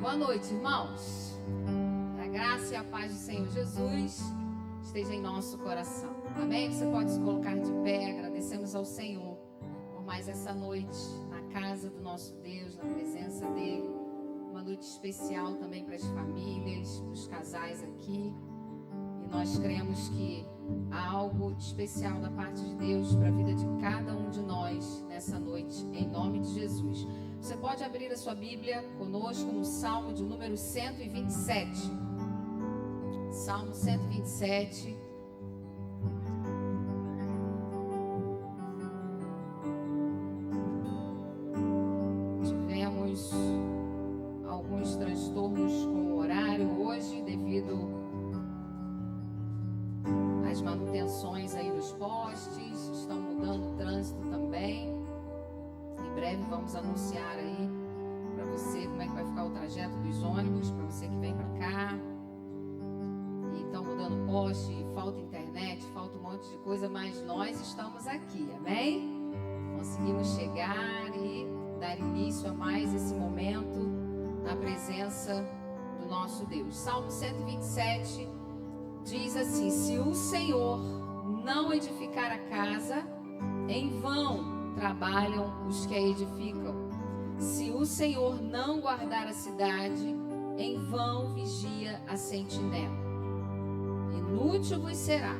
Boa noite, irmãos. Que a graça e a paz do Senhor Jesus esteja em nosso coração. Amém? Você pode se colocar de pé. Agradecemos ao Senhor por mais essa noite na casa do nosso Deus, na presença dEle. Uma noite especial também para as famílias, para os casais aqui. E nós cremos que há algo especial da parte de Deus para a vida de cada um de nós nessa noite, em nome de Jesus. Você pode abrir a sua Bíblia conosco no Salmo de número 127. Salmo 127. Tivemos alguns transtornos com o horário hoje, devido às manutenções aí dos postes. Estão mudando o trânsito também. Em breve vamos anunciar aí para você como é que vai ficar o trajeto dos ônibus, para você que vem para cá. E estão mudando poste, falta internet, falta um monte de coisa, mas nós estamos aqui, amém? Conseguimos chegar e dar início a mais esse momento na presença do nosso Deus. Salmo 127 diz assim: se o Senhor não edificar a casa, em vão trabalham os que a edificam. Se o Senhor não guardar a cidade, em vão vigia a sentinela. Inútil vos será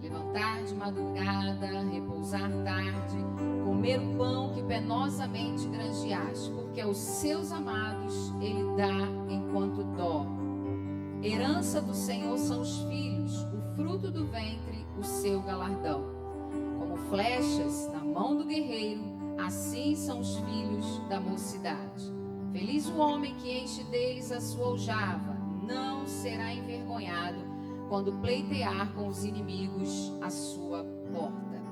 levantar de madrugada, repousar tarde, comer o pão que penosamente granjeaste, porque aos seus amados ele dá enquanto dorme. Herança do Senhor são os filhos, o fruto do ventre, o seu galardão. Como flechas na mão do guerreiro, assim são os filhos da mocidade. Feliz o homem que enche deles a sua aljava, não será envergonhado quando pleitear com os inimigos a sua porta.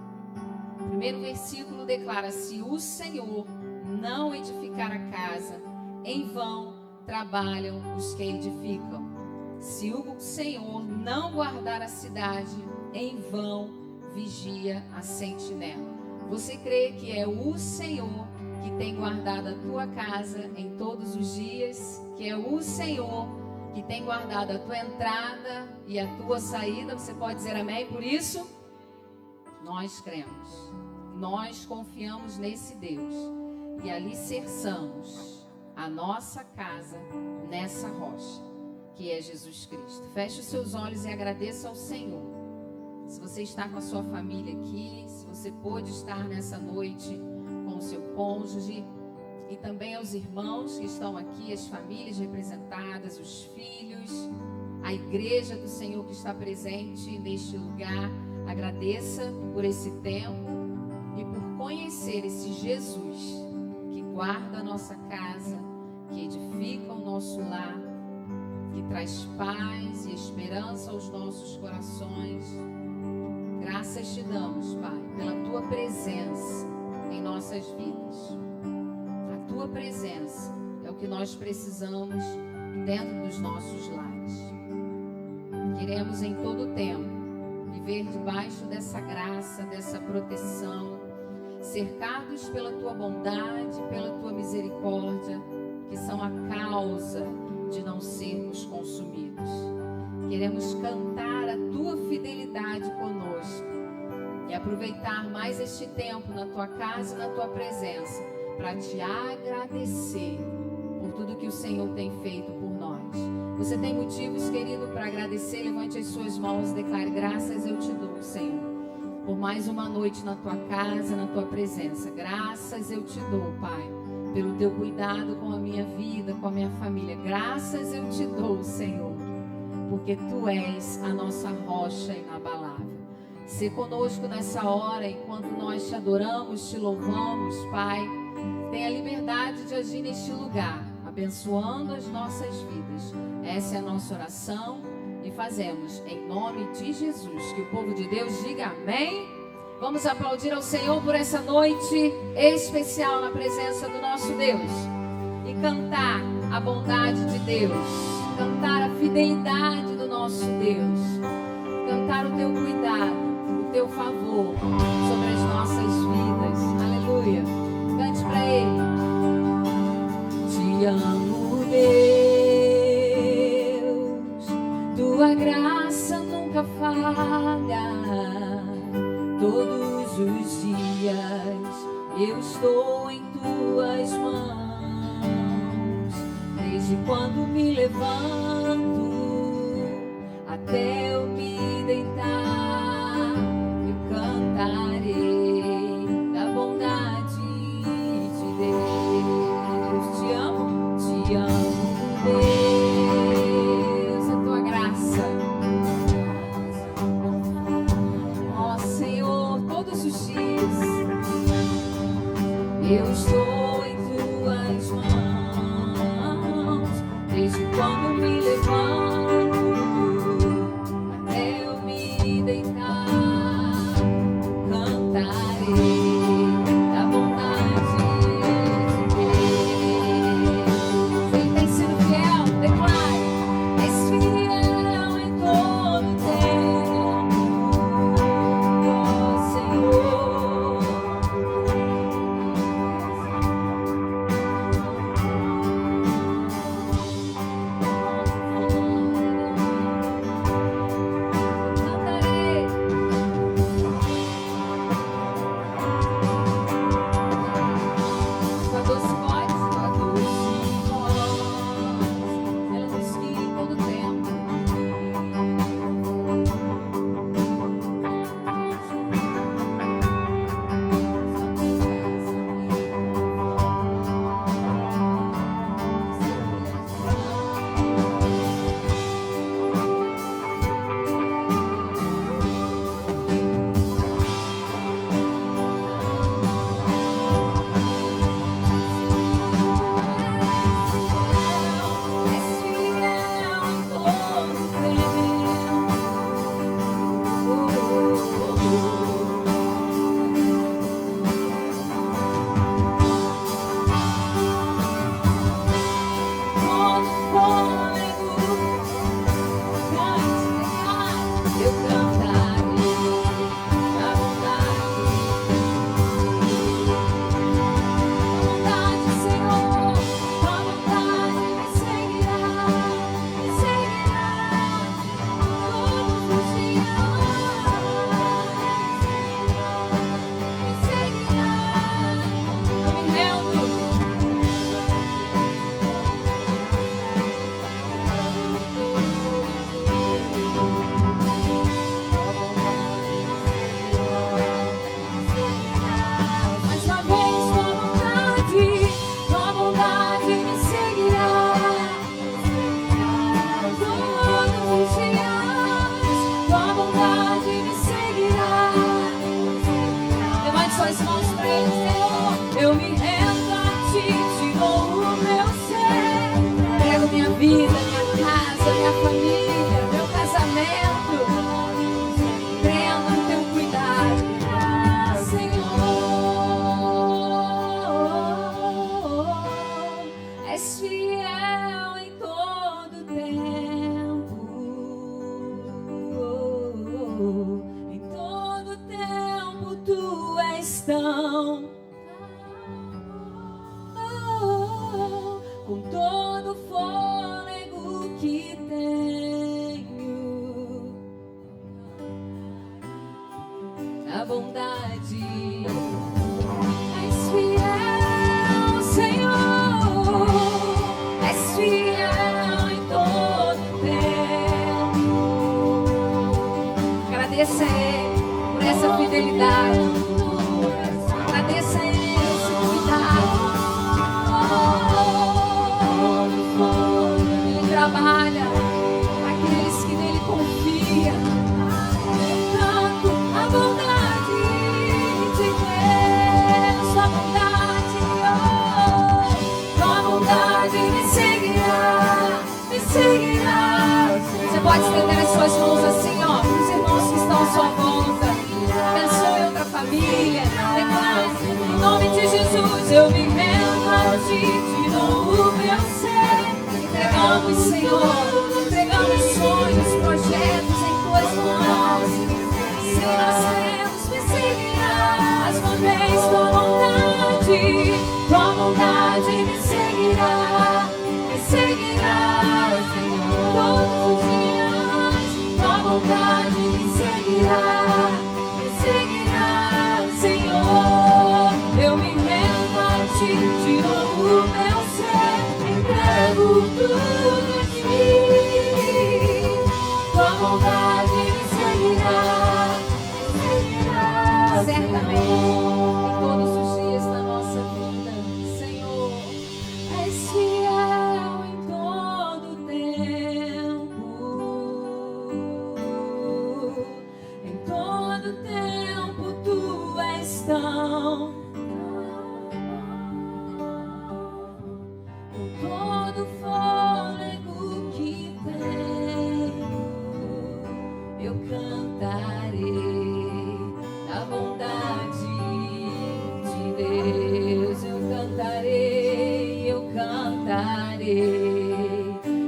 O primeiro versículo declara: se o Senhor não edificar a casa, em vão trabalham os que edificam. Se o Senhor não guardar a cidade, em vão vigia a sentinela. Você crê que é o Senhor que tem guardado a tua casa em todos os dias? Que é o Senhor que tem guardado a tua entrada e a tua saída? Você pode dizer amém por isso? Nós cremos, nós confiamos nesse Deus e alicerçamos a nossa casa nessa rocha, que é Jesus Cristo. Feche os seus olhos e agradeça ao Senhor. Se você está com a sua família aqui, se você pôde estar nessa noite com o seu cônjuge, e também aos irmãos que estão aqui, as famílias representadas, os filhos, a igreja do Senhor que está presente neste lugar, agradeça por esse tempo e por conhecer esse Jesus que guarda a nossa casa, que edifica o nosso lar, que traz paz e esperança aos nossos corações. Graças te damos, Pai, pela tua presença em nossas vidas. A tua presença é o que nós precisamos dentro dos nossos lares. Queremos em todo tempo viver debaixo dessa graça, dessa proteção, cercados pela tua bondade, pela tua misericórdia, que são a causa de não sermos consumidos. Queremos cantar a tua fidelidade conosco e aproveitar mais este tempo na tua casa e na tua presença para te agradecer por tudo que o Senhor tem feito por nós. Você tem motivos, querido, para agradecer? Levante as suas mãos e declare: graças eu te dou, Senhor, por mais uma noite na tua casa, na tua presença. Graças eu te dou, Pai, pelo teu cuidado com a minha vida, com a minha família. Graças eu te dou, Senhor, porque tu és a nossa rocha inabalável. Se conosco nessa hora, enquanto nós te adoramos, te louvamos, Pai, tenha liberdade de agir neste lugar, abençoando as nossas vidas. Essa é a nossa oração e fazemos em nome de Jesus. Que o povo de Deus diga amém. Vamos aplaudir ao Senhor por essa noite especial na presença do nosso Deus e cantar a bondade de Deus, cantar a fidelidade do nosso Deus, cantar o teu cuidado, o teu favor sobre as nossas vidas. Aleluia. Cante para Ele. Te amo, Deus. graça nunca falha. Todos os dias eu estou em tuas mãos. Desde quando me levanto até eu me deitar, eu cantarei da bondade de Deus. Te amo, Deus, a tua graça. Ó Senhor, todos os dias eu estou em tuas mãos. Desde quando me levanto até eu me deitar, cantarei da bondade de Deus. Ele tem sido fiel, declare. És fiel em todo tempo, ó Senhor. Cantarei. Com a doce voz, ela nos guia em todo tempo. És fiel em todo todo fôlego, eu cantarei da bondade, Senhor, tua bondade me seguirá todos os dias, me seguirá. Eu me rendo. Mais uma vez, tua bondade me seguirá todos os dias, tua bondade me seguirá. Levante suas mãos para Ele, Senhor. Eu me rendo a Ti, te dou o meu ser. Entrego minha vida, minha casa, minha família, meu casamento, crendo no Teu cuidado, Senhor. És fiel em todo tempo, em todo tempo Tu és tão, com todo fôlego que tenho, a bondade. És fiel, Senhor, és fiel em todo tempo. Agradeça a Ele por essa fidelidade. Agradeça a Ele esse cuidado. Ele trabalha para aqueles que nele confiam. Tanto a bondade de Deus, a bondade, tua bondade me seguirá, me seguirá. Você pode estender as suas mãos assim, ó, para os irmãos que estão à sua volta. Abençoe outra família. Declare, em nome de Jesus, eu me rendo a Ti, te dou o meu ser. Entregamos, Senhor, entregamos sonhos, projetos em Tuas mãos. Senhor, nós queremos me seguirá. Mais uma vez, tua bondade me seguirá, Senhor, todos os dias. bondade me seguirá, Senhor. Eu me rendo a ti, te dou o meu ser, entrego tudo a ti. Tua bondade me seguirá, certamente.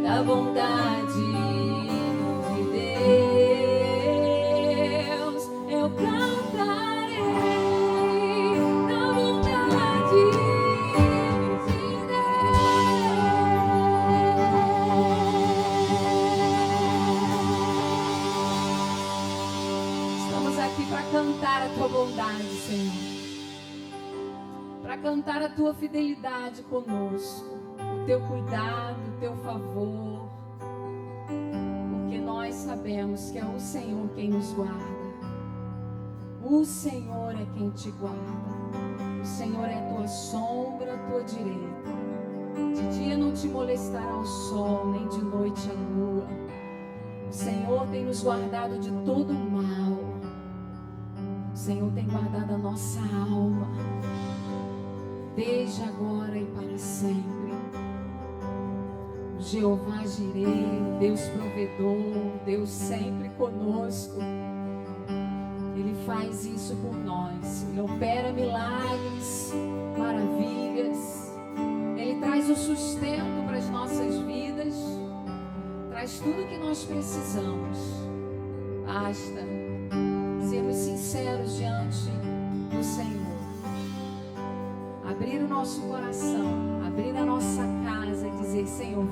Da bondade de Deus, eu cantarei da bondade de Deus. Estamos aqui para cantar a tua bondade, Senhor, para cantar a tua fidelidade conosco, o teu cuidado, o teu favor, porque nós sabemos que é o Senhor quem nos guarda. O Senhor é quem te guarda. O Senhor é a tua sombra, a tua direita. De dia não te molestará o sol, nem de noite a lua. O Senhor tem nos guardado de todo o mal. O Senhor tem guardado a nossa alma, desde agora e para sempre. Jeová Jireh, Deus provedor, Deus sempre conosco. Ele faz isso por nós. Ele opera milagres, maravilhas. Ele traz o sustento para as nossas vidas. Traz tudo o que nós precisamos. Basta sermos sinceros diante do Senhor. Abrir o nosso coração, abrir a nossa casa e dizer: Senhor,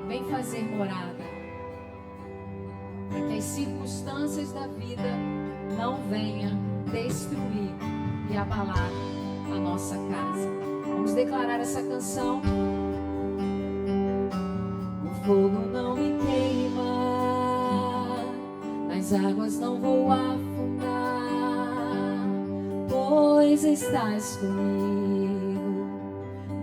vem fazer morada, para que as circunstâncias da vida não venham destruir e abalar a nossa casa. Vamos declarar essa canção. O fogo não me queima, nas águas não vou afundar, pois estás comigo,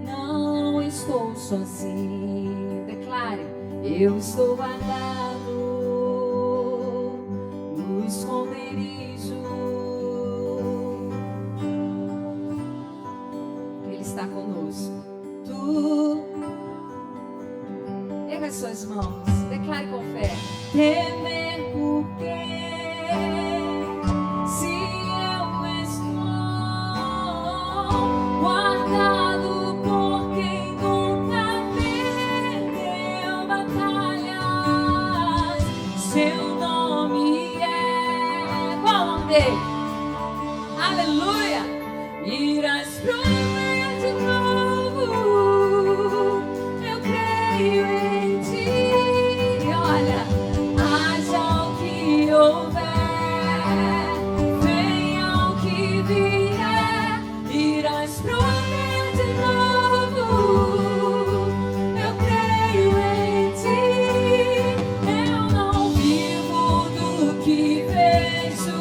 não estou sozinho. Declare: eu estou guardado no esconderijo. Ele está conosco. Tu, erga as suas mãos, declare com fé: temer por quê? Se eu estou guardado por quem nunca perdeu batalhas, seu nome é... Qual o nome dele? Aleluia! Irás prover de novo, eu creio em ti. Olha, haja o que houver, venha o que vier, irás prover de novo, eu creio em ti. Eu não vivo do que vejo,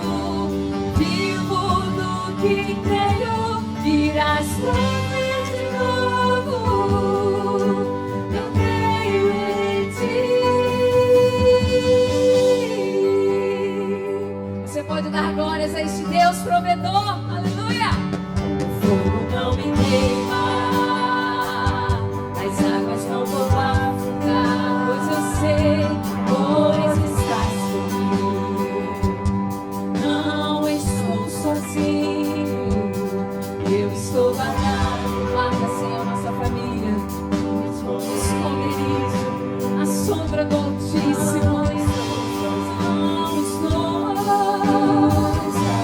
vivo do que creio, irás prover de novo, eu creio em ti. Você pode dar glórias a este Deus provedor. Aleluia! O fogo não me queima, as águas não vou afundar, pois eu sei, pois estás comigo, não estou sozinho, eu estou guardado. Guarda, Senhor, nossa família, esconderijo, a sombra do Altíssimo. Não estou, está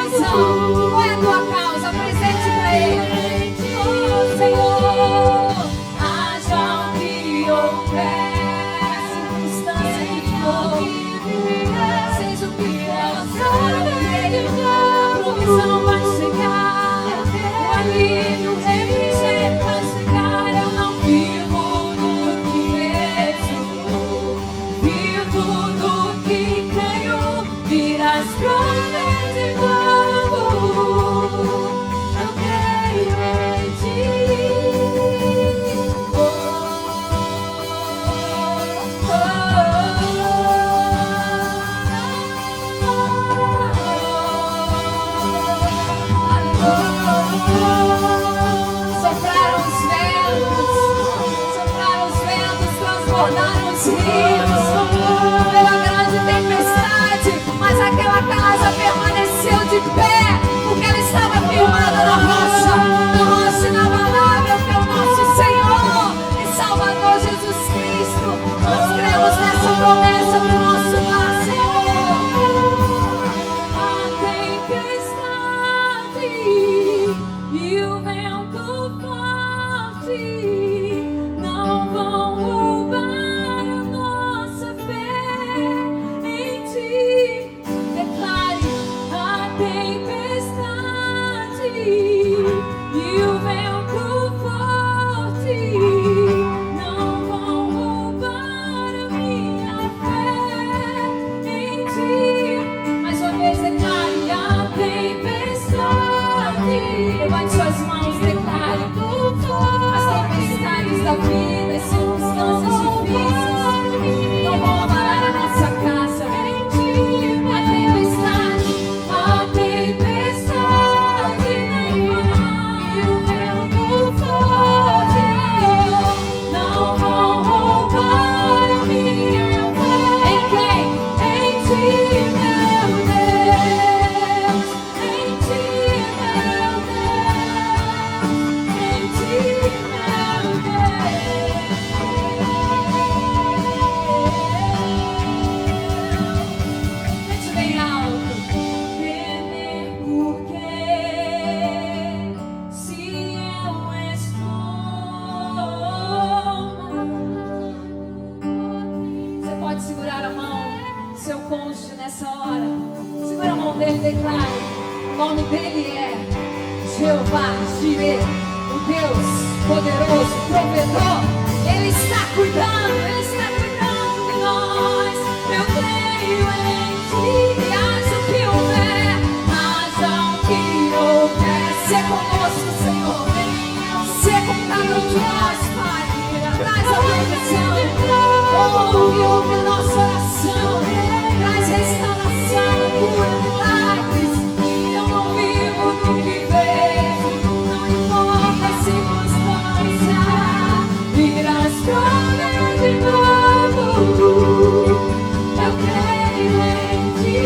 provisão? Qual é a tua causa? Apresente para Ele. Oh, Senhor, haja o que houver, circunstância que for, seja o que for, a provisão vai chegar, o alívio, o refrigério vai chegar. Eu não vivo do que vejo, vivo do que creio, virás prover de novo. Eu creio em ti. Sopraram os ventos, transbordaram os rios, veio a grande tempestade, mas aquela casa permaneceu de pé, porque ela estava firmada na rocha inabalável, que é o nosso Senhor e Salvador Jesus Cristo. Nós cremos nessa promessa do nosso lar, Senhor. A tempestade e o vento forte não vão roubar a nossa fé em ti. Declare: a tempestade e o vento forte não vão roubar a minha fé em ti. Mais uma vez, declare: a tempestade. Levante suas mãos, declare: as tempestades da vida, as circunstâncias difíceis não vão abalar a nossa casa. A tempestade e o vento forte não vão roubar a minha fé. Em quem? Em ti, meu Deus. Em ti, meu Deus. Em ti, meu Deus. Mente bem alto. Temer porque se eu estou. Você pode segurar a mão do seu cônjuge nessa hora. Segura a mão dele e declare: o nome dele é Jeová Jireh, o Deus poderoso, provedor. Ele está cuidando de nós. Eu creio em ti. E haja o que houver, haja o que houver. Ser conosco, Senhor. Ser contado de nós, Pai. Traz a provisão. Ouve a nossa oração. Traz restauração, cura, milagres. Eu não vivo do que vejo, não importa a circunstância. Virás prover de novo. Eu creio em ti.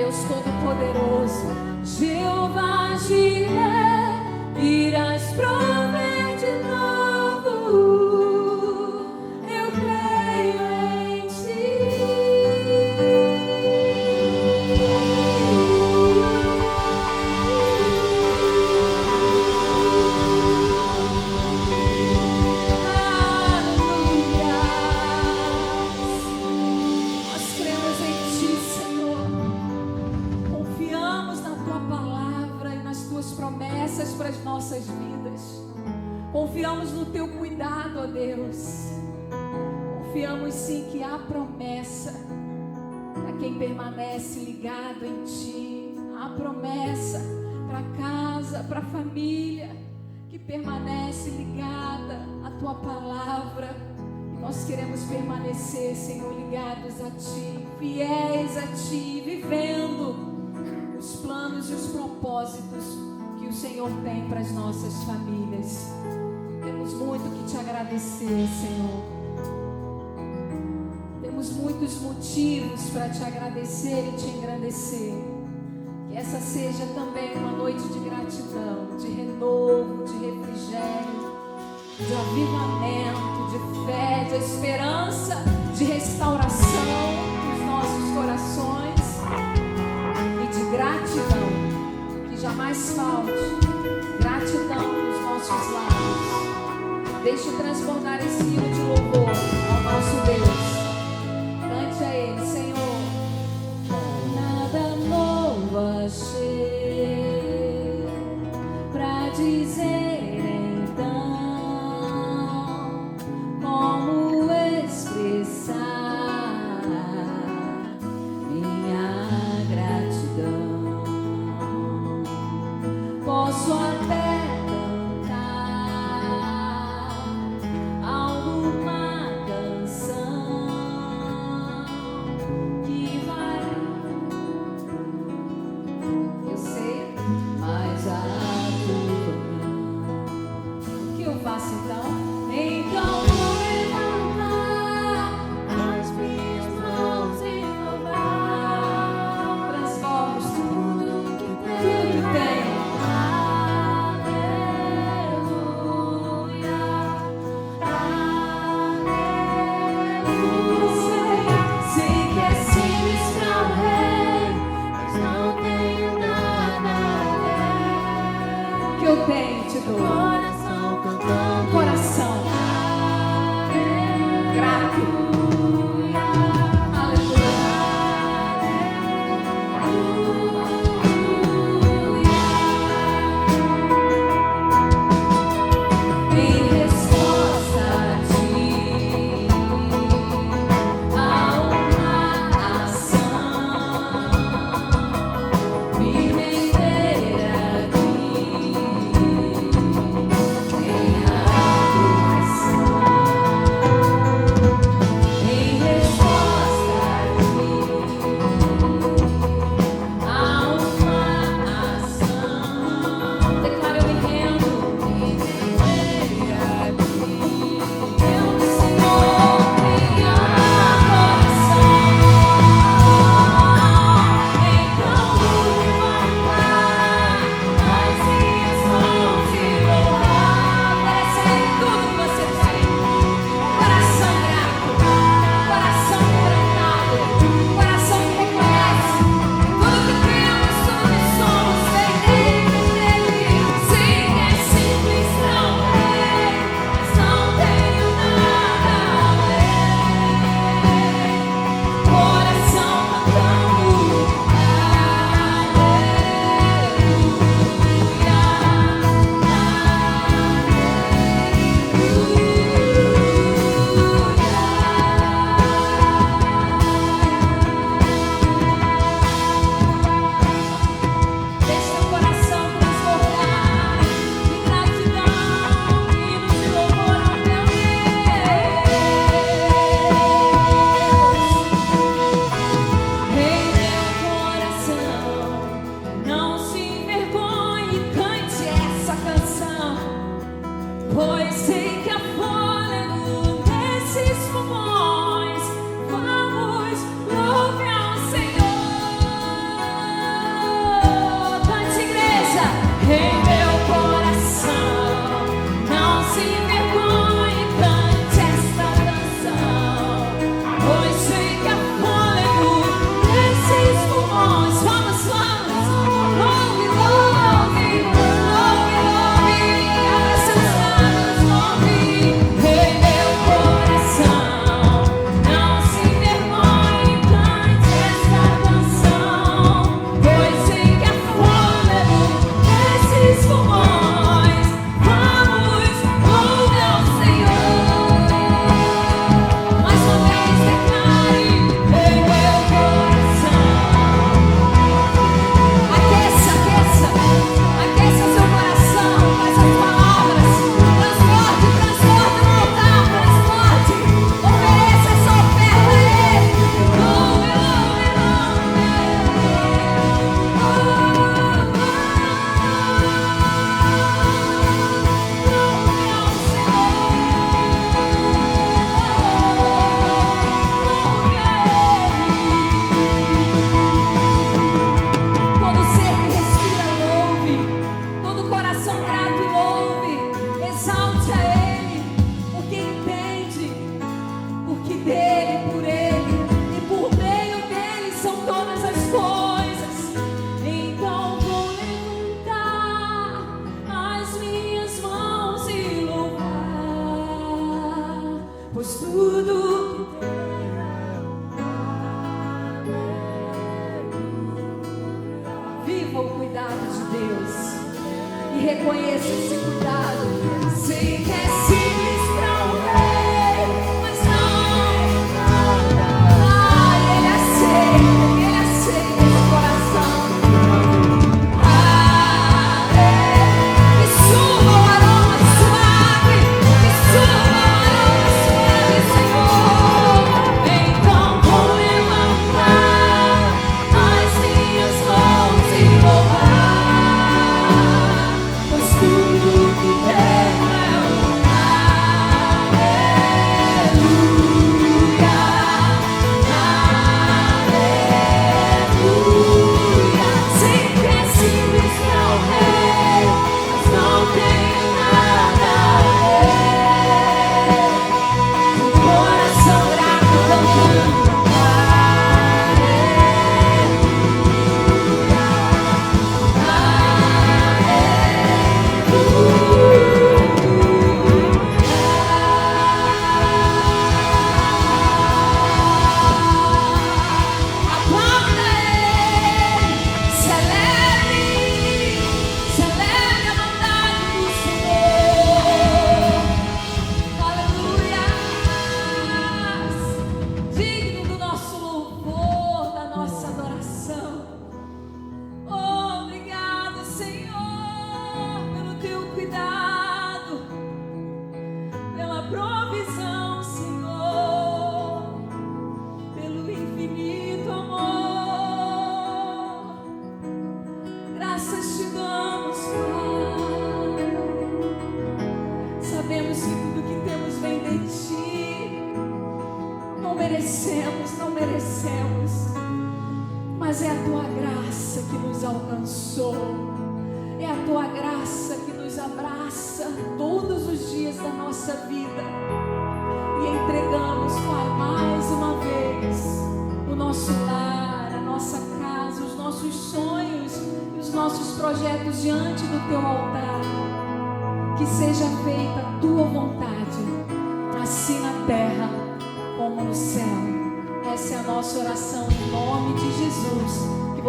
Deus Todo-Poderoso, Jeová Jireh, irás prover de novo. Eu creio em ti. Promessas para as nossas vidas. Confiamos no teu cuidado, ó Deus. Confiamos sim que há promessa para quem permanece ligado em ti. Há promessa para casa, para família que permanece ligada à tua palavra. E nós queremos permanecer, Senhor, ligados a ti, fiéis a ti, vivendo os planos e os propósitos que o Senhor tem para as nossas famílias. Temos muito que te agradecer, Senhor. Temos muitos motivos para te agradecer e te engrandecer. Que essa seja também uma noite de gratidão, de renovo, de refrigério, de avivamento, de fé, de esperança, de restauração dos nossos corações e de gratidão. Jamais falte gratidão nos nossos lábios. Deixe transbordar esse hino de louvor ao nosso Deus. Cante a Ele, Senhor. Nada novo achei pra dizer então, como expressar minha gratidão. Posso até cantar alguma canção que vai. Eu sei, mas a tua não. O que eu faço então? Então vou levantar as minhas mãos e louvar. Transforma tudo que tem. Eu tenho, te dou. Coração cantando. Coração. Grato. Aleluia. Em resposta a ti, a uma ação, me render aqui.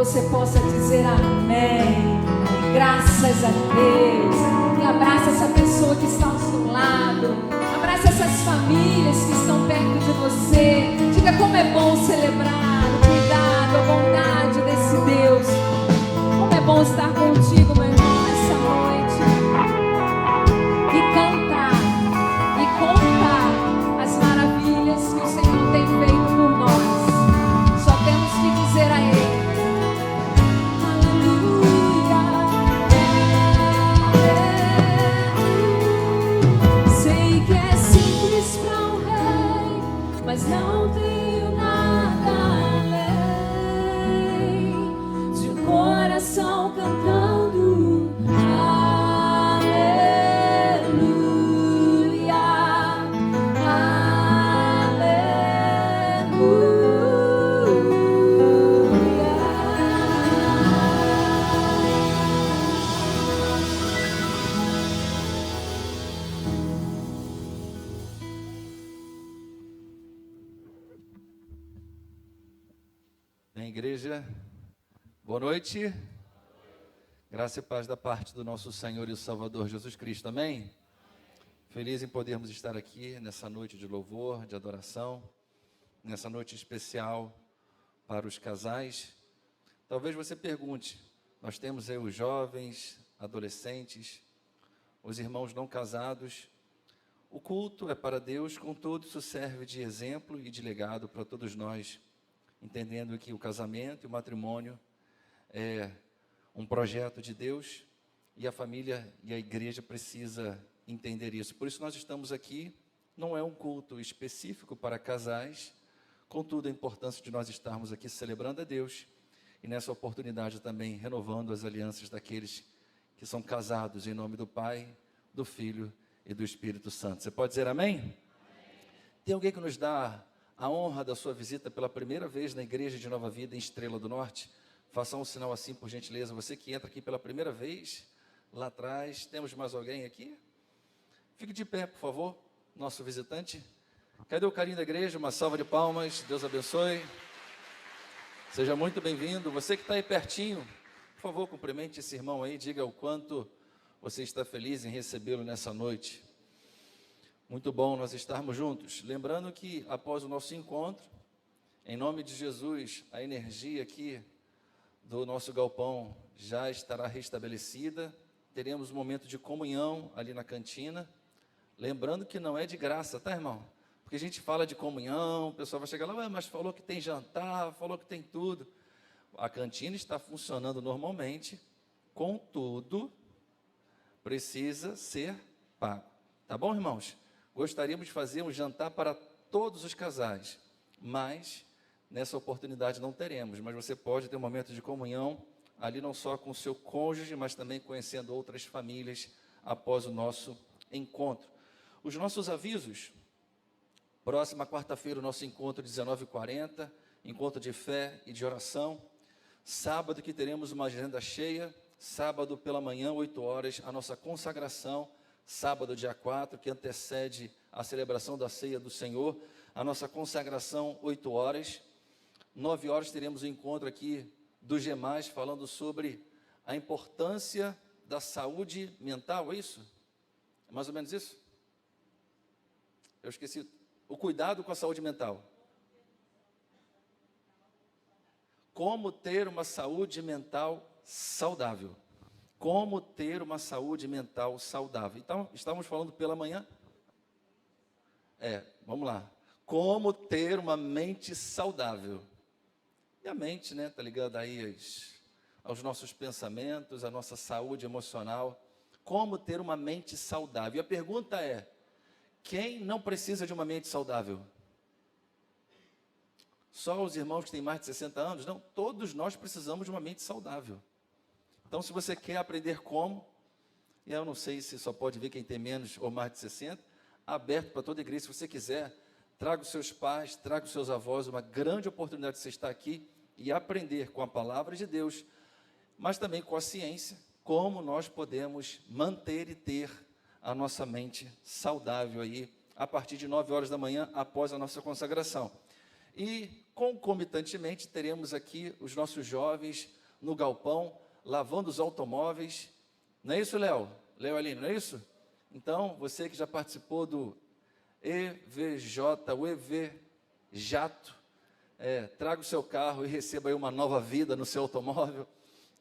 Você possa dizer amém, graças a Deus, e abraça essa pessoa que está ao seu lado, abraça essas famílias que estão perto de você, diga como é bom celebrar o cuidado, a bondade desse Deus, como é bom estar contigo, meu irmão, nessa noite, e cantar, e contar as maravilhas que o Senhor tem feito por nós, só temos que dizer a Ele, mas não tenho nada. Amém, igreja. Boa noite. Graça e paz da parte do nosso Senhor e Salvador Jesus Cristo. Amém? Feliz em podermos estar aqui nessa noite de louvor, de adoração, nessa noite especial para os casais. Talvez você pergunte, nós temos aí os jovens, adolescentes, os irmãos não casados. O culto é para Deus, contudo isso serve de exemplo e de legado para todos nós, entendendo que o casamento e o matrimônio é um projeto de Deus e a família e a igreja precisa entender isso. Por isso nós estamos aqui, não é um culto específico para casais, contudo a importância de nós estarmos aqui celebrando a Deus e nessa oportunidade também renovando as alianças daqueles que são casados em nome do Pai, do Filho e do Espírito Santo. Você pode dizer amém? Amém. Tem alguém que nos dá a honra da sua visita pela primeira vez na Igreja de Nova Vida em Estrela do Norte? Faça um sinal assim, por gentileza. Você que entra aqui pela primeira vez, lá atrás. Temos mais alguém aqui? Fique de pé, por favor, nosso visitante. Cadê o carinho da igreja? Uma salva de palmas. Deus abençoe. Seja muito bem-vindo. Você que está aí pertinho, por favor, cumprimente esse irmão aí. Diga o quanto você está feliz em recebê-lo nessa noite. Muito bom nós estarmos juntos. Lembrando que após o nosso encontro, em nome de Jesus, a energia aqui do nosso galpão já estará restabelecida. Teremos um momento de comunhão ali na cantina. Lembrando que não é de graça, tá, irmão? Porque a gente fala de comunhão, o pessoal vai chegar lá, mas falou que tem jantar, falou que tem tudo. A cantina está funcionando normalmente, contudo, precisa ser pago. Tá bom, irmãos? Gostaríamos de fazer um jantar para todos os casais, mas nessa oportunidade não teremos. Mas você pode ter um momento de comunhão ali não só com o seu cônjuge, mas também conhecendo outras famílias após o nosso encontro. Os nossos avisos: próxima quarta-feira o nosso encontro 19h40, encontro de fé e de oração. Sábado que teremos uma agenda cheia, sábado pela manhã, 8 horas, a nossa consagração. Sábado, dia 4, que antecede a celebração da ceia do Senhor, a nossa consagração, 8 horas. 9 horas teremos o encontro aqui do GEMAS, falando sobre a importância da saúde mental, é isso? É mais ou menos isso? Eu esqueci. O cuidado com a saúde mental. Como ter uma saúde mental saudável. Como ter uma saúde mental saudável. Então, estávamos falando pela manhã. Vamos lá. Como ter uma mente saudável. E a mente, né, está ligada aí aos nossos pensamentos, à nossa saúde emocional. Como ter uma mente saudável. E a pergunta é: quem não precisa de uma mente saudável? Só os irmãos que têm mais de 60 anos? Não, todos nós precisamos de uma mente saudável. Então, se você quer aprender como, e eu não sei se só pode vir quem tem menos ou mais de 60, aberto para toda a igreja, se você quiser, traga os seus pais, traga os seus avós, uma grande oportunidade de você estar aqui e aprender com a palavra de Deus, mas também com a ciência, como nós podemos manter e ter a nossa mente saudável aí, a partir de 9 horas da manhã, após a nossa consagração. E, concomitantemente, teremos aqui os nossos jovens no galpão, lavando os automóveis. Não é isso, Léo? Léo Aline, não é isso? Então, você que já participou do EVJ, o EV Jato, traga o seu carro e receba aí uma nova vida no seu automóvel.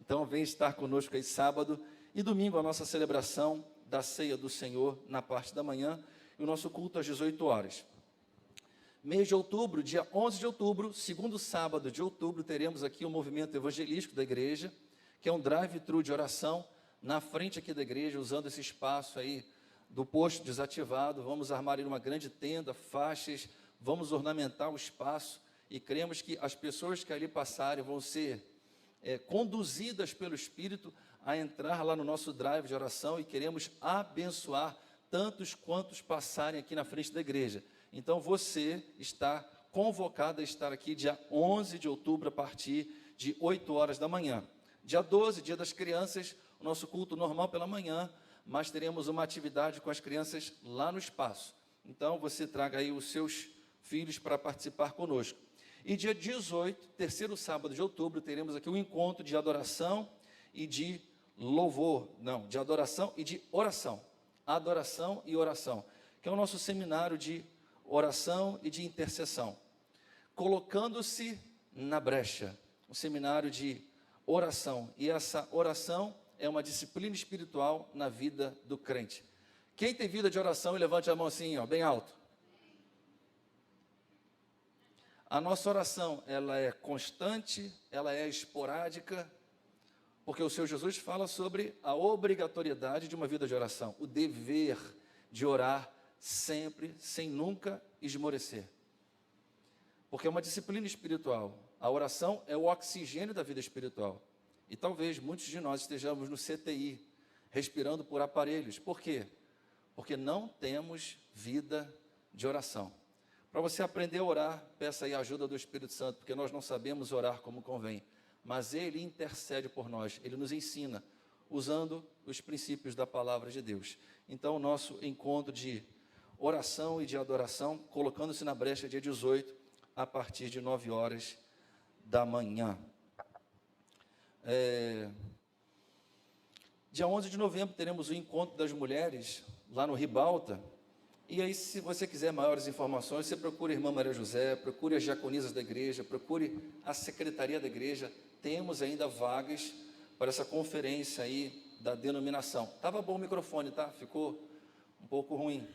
Então, vem estar conosco aí sábado e domingo, a nossa celebração da ceia do Senhor na parte da manhã e o nosso culto às 18 horas. Mês de outubro, dia 11 de outubro, segundo sábado de outubro, teremos aqui o movimento evangelístico da igreja, que é um drive-thru de oração, na frente aqui da igreja, usando esse espaço aí do posto desativado. Vamos armar aí uma grande tenda, faixas, vamos ornamentar o espaço e cremos que as pessoas que ali passarem vão ser conduzidas pelo Espírito a entrar lá no nosso drive de oração e queremos abençoar tantos quantos passarem aqui na frente da igreja. Então você está convocado a estar aqui dia 11 de outubro a partir de 8 horas da manhã. Dia 12, dia das crianças, o nosso culto normal pela manhã, mas teremos uma atividade com as crianças lá no espaço. Então, você traga aí os seus filhos para participar conosco. E dia 18, terceiro sábado de outubro, teremos aqui um encontro de adoração e de louvor, não, de adoração e de oração. Adoração e oração, que é o nosso seminário de oração e de intercessão. Colocando-se na brecha, um seminário de oração. E essa oração é uma disciplina espiritual na vida do crente. Quem tem vida de oração, levante a mão assim, ó, bem alto. A nossa oração, ela é constante, ela é esporádica, porque o Senhor Jesus fala sobre a obrigatoriedade de uma vida de oração, o dever de orar sempre, sem nunca esmorecer. Porque é uma disciplina espiritual. A oração é o oxigênio da vida espiritual. E talvez muitos de nós estejamos no CTI, respirando por aparelhos. Por quê? Porque não temos vida de oração. Para você aprender a orar, peça aí a ajuda do Espírito Santo, porque nós não sabemos orar como convém. Mas Ele intercede por nós, Ele nos ensina, usando os princípios da palavra de Deus. Então, o nosso encontro de oração e de adoração, colocando-se na brecha, dia 18, a partir de 9 horas da manhã. Dia 11 de novembro, teremos o encontro das mulheres, lá no Ribalta. E aí, se você quiser maiores informações, você procura a irmã Maria José, procure as diaconisas da igreja, procure a secretaria da igreja. Temos ainda vagas para essa conferência aí da denominação. Estava bom o microfone, tá? Ficou um pouco ruim.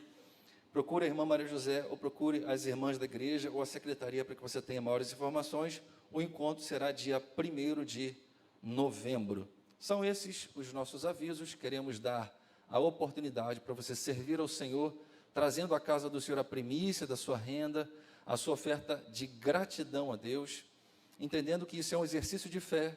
Procure a irmã Maria José, ou procure as irmãs da igreja, ou a secretaria, para que você tenha maiores informações. O encontro será dia 1º de novembro. São esses os nossos avisos. Queremos dar a oportunidade para você servir ao Senhor, trazendo à casa do Senhor a primícia da sua renda, a sua oferta de gratidão a Deus, entendendo que isso é um exercício de fé,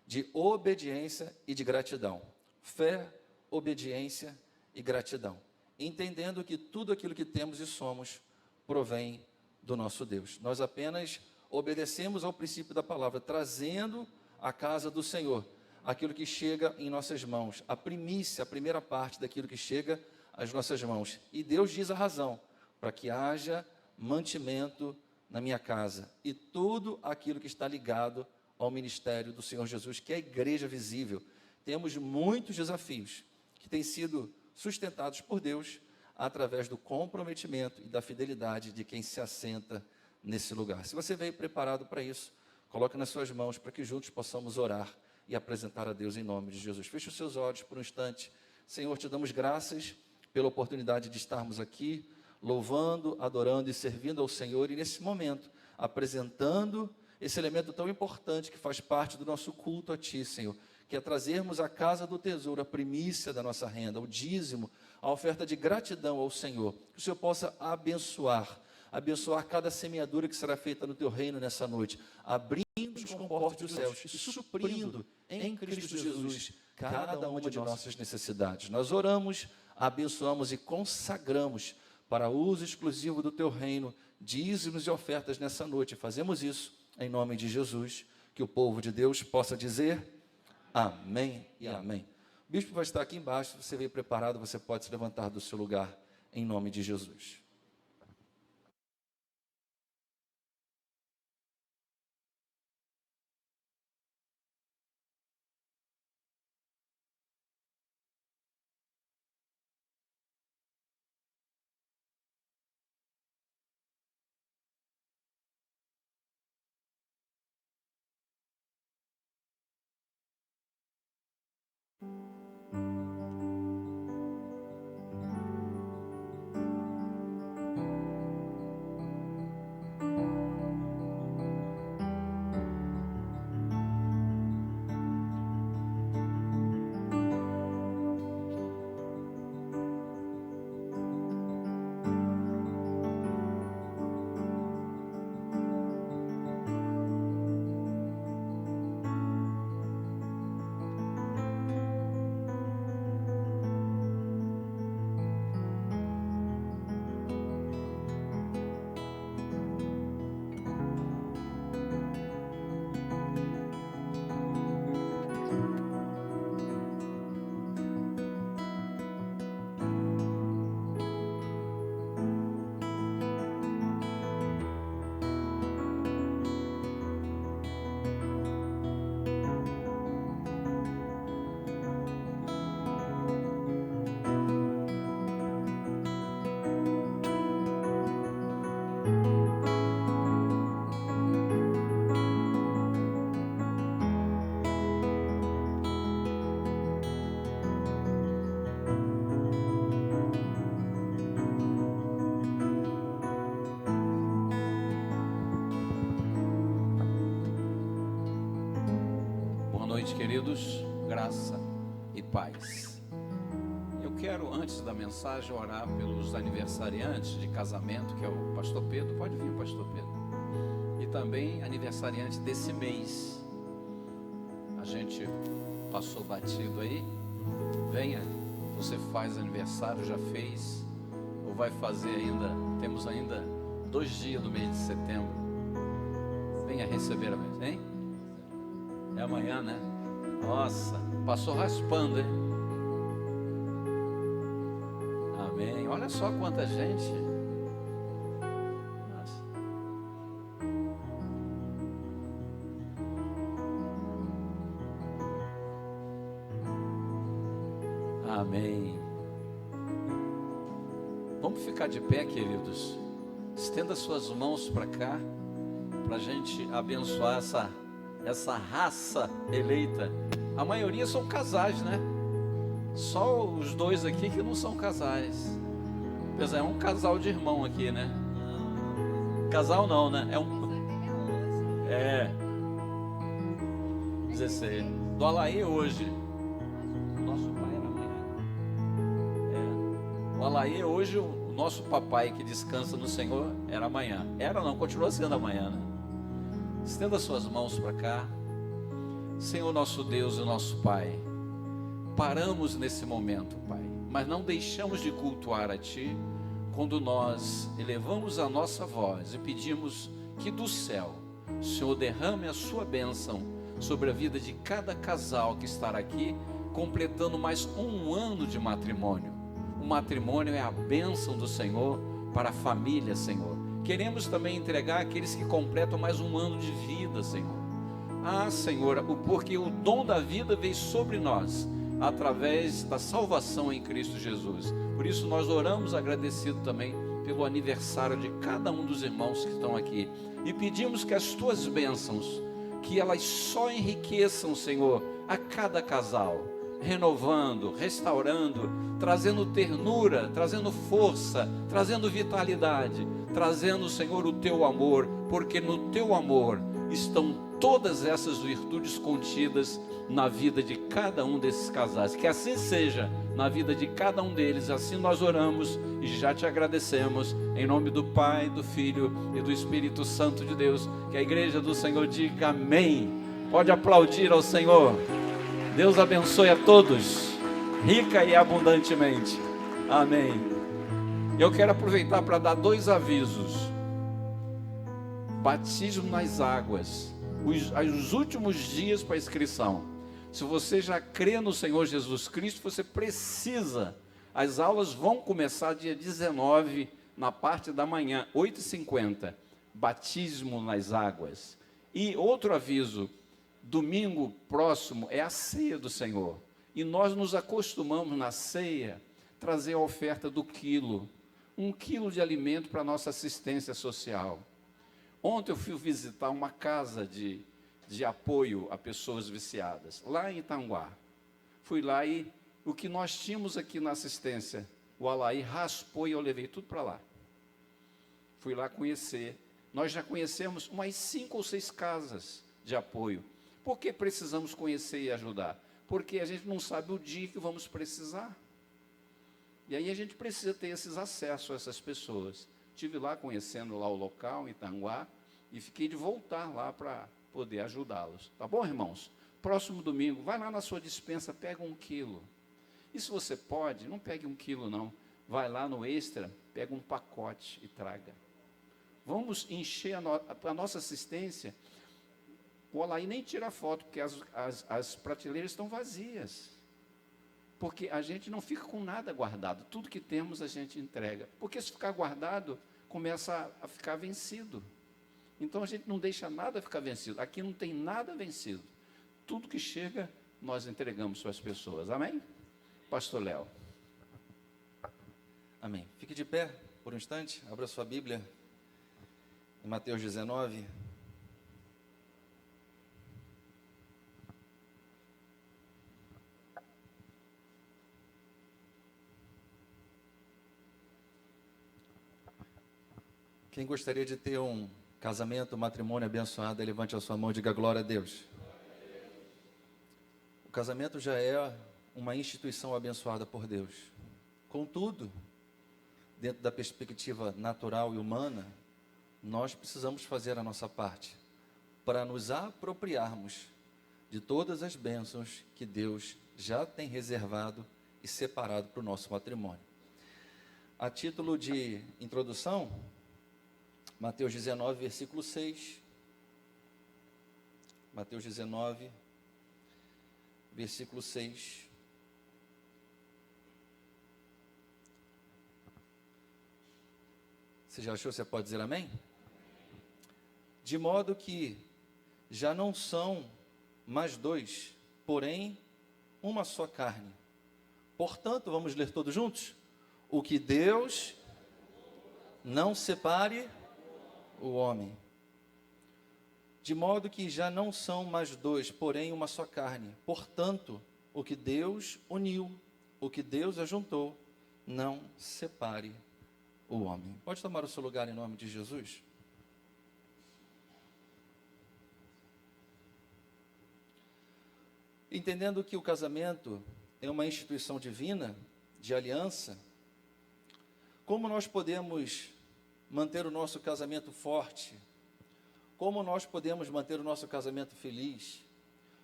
de obediência e de gratidão. Fé, obediência e gratidão. Entendendo que tudo aquilo que temos e somos provém do nosso Deus. Nós apenas obedecemos ao princípio da palavra, trazendo à casa do Senhor aquilo que chega em nossas mãos, a primícia, a primeira parte daquilo que chega às nossas mãos. E Deus diz a razão, para que haja mantimento na minha casa, e tudo aquilo que está ligado ao ministério do Senhor Jesus, que é a igreja visível. Temos muitos desafios que têm sido sustentados por Deus através do comprometimento e da fidelidade de quem se assenta nesse lugar. Se você veio preparado para isso, coloque nas suas mãos para que juntos possamos orar e apresentar a Deus em nome de Jesus. Feche os seus olhos por um instante. Senhor, te damos graças pela oportunidade de estarmos aqui, louvando, adorando e servindo ao Senhor, e nesse momento, apresentando esse elemento tão importante que faz parte do nosso culto a Ti, Senhor, que é trazermos à casa do tesouro a primícia da nossa renda, o dízimo, a oferta de gratidão ao Senhor. Que o Senhor possa abençoar cada semeadura que será feita no Teu reino nessa noite, abrindo os comportos dos céus e suprindo em Cristo Jesus cada uma de nossas necessidades. Nós oramos, abençoamos e consagramos para uso exclusivo do Teu reino, dízimos e ofertas nessa noite. Fazemos isso em nome de Jesus, que o povo de Deus possa dizer amém e amém. O bispo vai estar aqui embaixo, você veio preparado, você pode se levantar do seu lugar em nome de Jesus. noite, queridos, graça e paz. Eu quero, antes da mensagem, orar pelos aniversariantes de casamento, que é o pastor Pedro. Pode vir, pastor Pedro. E também aniversariante desse mês. A gente passou batido aí. Venha, você faz aniversário, já fez, ou vai fazer ainda. Temos ainda 2 dias do mês de setembro. Venha receber a bênção, hein? É amanhã, né? Nossa, passou raspando, hein? Amém. Olha só quanta gente. Nossa. Amém. Vamos ficar de pé, queridos. Estenda suas mãos para cá, para a gente abençoar essa raça eleita. A maioria são casais, né? Só os 2 aqui que não são casais. Apesar, é um casal de irmão aqui, né? Casal não, né? É 16. Do Alaí hoje. Nosso pai era amanhã. O Alaí hoje, o nosso papai que descansa no Senhor, era amanhã. Era não, continua sendo amanhã, né? Estenda suas mãos para cá. Senhor nosso Deus e nosso Pai, paramos nesse momento, Pai, mas não deixamos de cultuar a Ti, quando nós elevamos a nossa voz e pedimos que do céu o Senhor derrame a sua bênção sobre a vida de cada casal que estará aqui, completando mais 1 ano de matrimônio. O matrimônio é a bênção do Senhor para a família, Senhor. Queremos também entregar aqueles que completam mais 1 ano de vida, Senhor. Ah, Senhor, porque o dom da vida veio sobre nós, através da salvação em Cristo Jesus. Por isso nós oramos agradecido também pelo aniversário de cada um dos irmãos que estão aqui. E pedimos que as Tuas bênçãos, que elas só enriqueçam, Senhor, a cada casal, renovando, restaurando, trazendo ternura, trazendo força, trazendo vitalidade, trazendo, Senhor, o Teu amor, porque no Teu amor estão todas essas virtudes contidas na vida de cada um desses casais. Que assim seja na vida de cada um deles. Assim nós oramos e já Te agradecemos, em nome do Pai, do Filho e do Espírito Santo de Deus. Que a igreja do Senhor diga amém. Pode aplaudir ao Senhor. Deus abençoe a todos, rica e abundantemente. Amém. Eu quero aproveitar para dar 2 avisos. Batismo nas águas, os últimos dias para inscrição. Se você já crê no Senhor Jesus Cristo, você precisa. As aulas vão começar dia 19, na parte da manhã, 8h50. Batismo nas águas. E outro aviso, domingo próximo é a ceia do Senhor. E nós nos acostumamos na ceia trazer a oferta do quilo. 1 quilo de alimento para a nossa assistência social. Ontem eu fui visitar uma casa de apoio a pessoas viciadas, lá em Itanguá. Fui lá e o que nós tínhamos aqui na assistência, o Alaí raspou e eu levei tudo para lá. Fui lá conhecer. Nós já conhecemos umas 5 ou 6 casas de apoio. Por que precisamos conhecer e ajudar? Porque a gente não sabe o dia que vamos precisar. E aí a gente precisa ter esses acessos a essas pessoas. Estive lá conhecendo lá o local, em Itanguá, e fiquei de voltar lá para poder ajudá-los. Tá bom, irmãos? Próximo domingo, vai lá na sua despensa, pega 1 quilo. E se você pode, não pegue 1 quilo não. Vai lá no Extra, pega um pacote e traga. Vamos encher a nossa assistência. O Alaí nem tira foto, porque as prateleiras estão vazias. Porque a gente não fica com nada guardado. Tudo que temos a gente entrega. Porque se ficar guardado, começa a ficar vencido. Então a gente não deixa nada ficar vencido. Aqui não tem nada vencido. Tudo que chega, nós entregamos para as pessoas. Amém? Pastor Léo. Amém. Fique de pé por um instante. Abra sua Bíblia. Em Mateus 19. Quem gostaria de ter um casamento, um matrimônio abençoado, levante a sua mão e diga glória a Deus. casamento já é uma instituição abençoada por Deus. Contudo, dentro da perspectiva natural e humana, nós precisamos fazer a nossa parte para nos apropriarmos de todas as bênçãos que Deus já tem reservado e separado para o nosso matrimônio. A título de introdução, Mateus 19, versículo 6. Mateus 19, versículo 6. Você já achou? Você pode dizer amém? De modo que já não são mais dois, porém uma só carne. Portanto, vamos ler todos juntos? O que Deus não separe o homem. De modo que já não são mais dois, porém uma só carne. Portanto, o que Deus uniu, o que Deus ajuntou, não separe o homem. Pode tomar o seu lugar em nome de Jesus? Entendendo que o casamento é uma instituição divina, de aliança, como nós podemos manter o nosso casamento forte? Como nós podemos manter o nosso casamento feliz?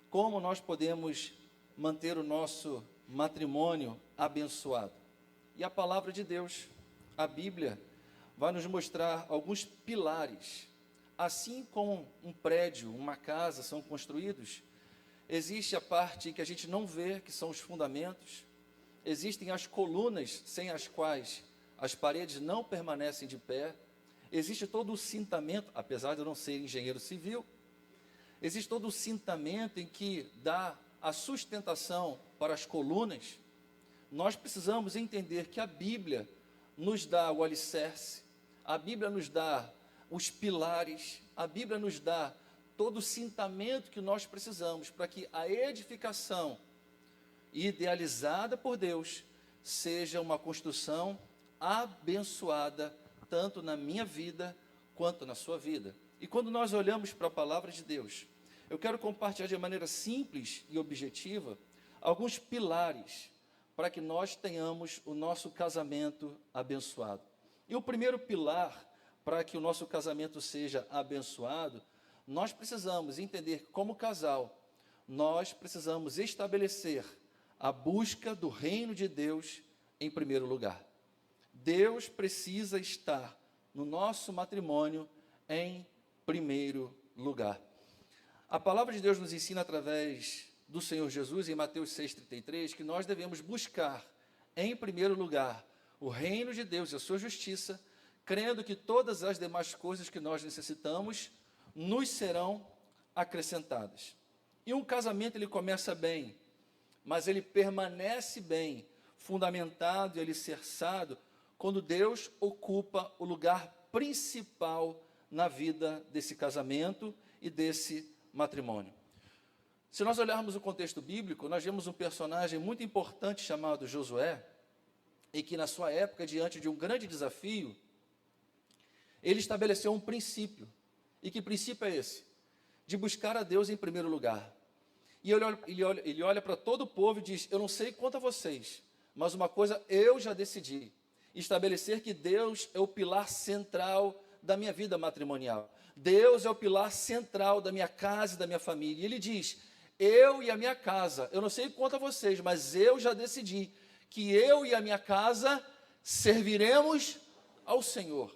Como nós podemos manter o nosso matrimônio abençoado? E a palavra de Deus, a Bíblia, vai nos mostrar alguns pilares. Assim como um prédio, uma casa são construídos, existe a parte que a gente não vê, que são os fundamentos. Existem as colunas sem as quais as paredes não permanecem de pé. Existe todo o cintamento, apesar de eu não ser engenheiro civil, existe todo o cintamento em que dá a sustentação para as colunas. Nós precisamos entender que a Bíblia nos dá o alicerce, a Bíblia nos dá os pilares, a Bíblia nos dá todo o cintamento que nós precisamos para que a edificação idealizada por Deus seja uma construção abençoada, tanto na minha vida quanto na sua vida. E quando nós olhamos para a palavra de Deus, eu quero compartilhar de maneira simples e objetiva alguns pilares para que nós tenhamos o nosso casamento abençoado. E o primeiro pilar para que o nosso casamento seja abençoado, nós precisamos entender como casal, nós precisamos estabelecer a busca do reino de Deus em primeiro lugar. Deus precisa estar no nosso matrimônio em primeiro lugar. A palavra de Deus nos ensina através do Senhor Jesus, em Mateus 6,33, que nós devemos buscar em primeiro lugar o reino de Deus e a sua justiça, crendo que todas as demais coisas que nós necessitamos nos serão acrescentadas. E um casamento, ele começa bem, mas ele permanece bem, fundamentado e alicerçado, quando Deus ocupa o lugar principal na vida desse casamento e desse matrimônio. Se nós olharmos o contexto bíblico, nós vemos um personagem muito importante chamado Josué, e que na sua época, diante de um grande desafio, ele estabeleceu um princípio. E que princípio é esse? De buscar a Deus em primeiro lugar. E ele olha para todo o povo e diz: eu não sei quanto a vocês, mas uma coisa eu já decidi, estabelecer que Deus é o pilar central da minha vida matrimonial. Deus é o pilar central da minha casa e da minha família. E ele diz: eu e a minha casa, eu não sei quanto a vocês, mas eu já decidi que eu e a minha casa serviremos ao Senhor.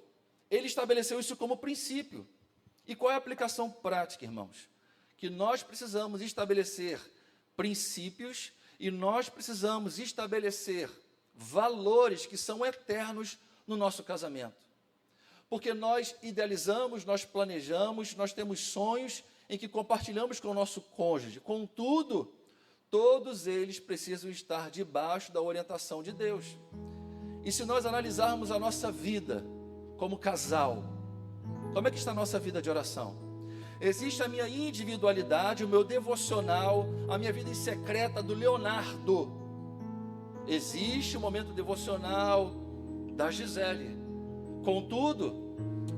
Ele estabeleceu isso como princípio. E qual é a aplicação prática, irmãos? Que nós precisamos estabelecer princípios e nós precisamos estabelecer valores que são eternos no nosso casamento. Porque nós idealizamos, nós planejamos, nós temos sonhos em que compartilhamos com o nosso cônjuge. Contudo, todos eles precisam estar debaixo da orientação de Deus. E se nós analisarmos a nossa vida como casal, como é que está a nossa vida de oração? Existe a minha individualidade, o meu devocional, a minha vida em secreta do Leonardo. Existe o momento devocional da Gisele. Contudo,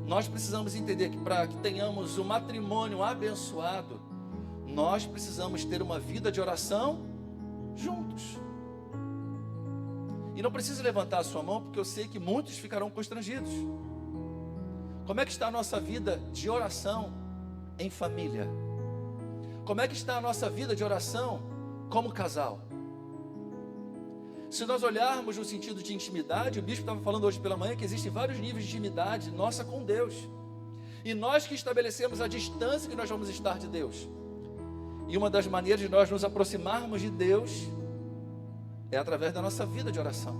nós precisamos entender que para que tenhamos um matrimônio abençoado, nós precisamos ter uma vida de oração juntos. E não precisa levantar a sua mão, porque eu sei que muitos ficarão constrangidos. Como é que está a nossa vida de oração em família? Como é que está a nossa vida de oração como casal? Se nós olharmos no sentido de intimidade, o bispo estava falando hoje pela manhã que existem vários níveis de intimidade nossa com Deus. E nós que estabelecemos a distância que nós vamos estar de Deus. E uma das maneiras de nós nos aproximarmos de Deus é através da nossa vida de oração.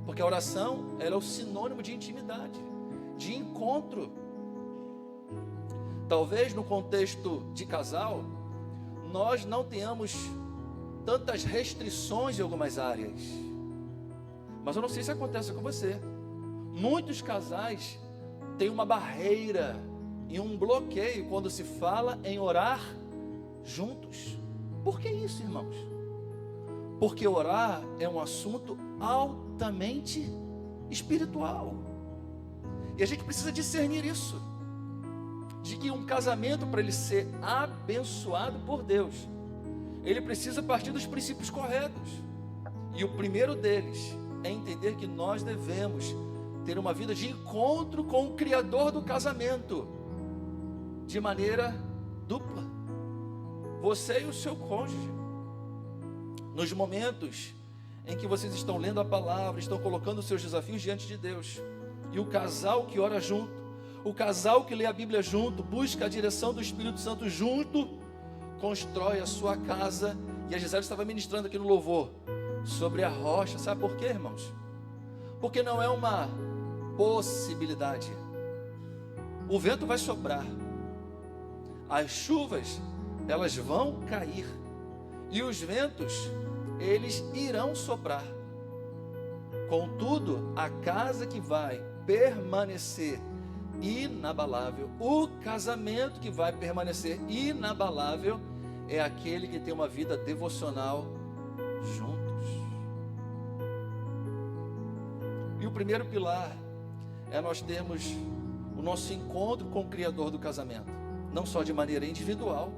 Porque a oração, ela é o sinônimo de intimidade, de encontro. Talvez no contexto de casal, nós não tenhamos tantas restrições em algumas áreas. Mas eu não sei se acontece com você. Muitos casais têm uma barreira e um bloqueio quando se fala em orar juntos. Por que isso, irmãos? Porque orar é um assunto altamente espiritual. E a gente precisa discernir isso. De que um casamento, para ele ser abençoado por Deus, ele precisa partir dos princípios corretos. E o primeiro deles é entender que nós devemos ter uma vida de encontro com o Criador do casamento, de maneira dupla. Você e o seu cônjuge. Nos momentos em que vocês estão lendo a palavra, estão colocando os seus desafios diante de Deus. E o casal que ora junto, o casal que lê a Bíblia junto, busca a direção do Espírito Santo junto, constrói a sua casa. E a Gisele estava ministrando aqui no louvor sobre a rocha. Sabe por quê, irmãos? Porque não é uma possibilidade. O vento vai soprar, as chuvas, elas vão cair, e os ventos, eles irão soprar. Contudo, a casa que vai permanecer inabalável, o casamento que vai permanecer inabalável, é aquele que tem uma vida devocional juntos. E o primeiro pilar é nós termos o nosso encontro com o Criador do casamento, não só de maneira individual,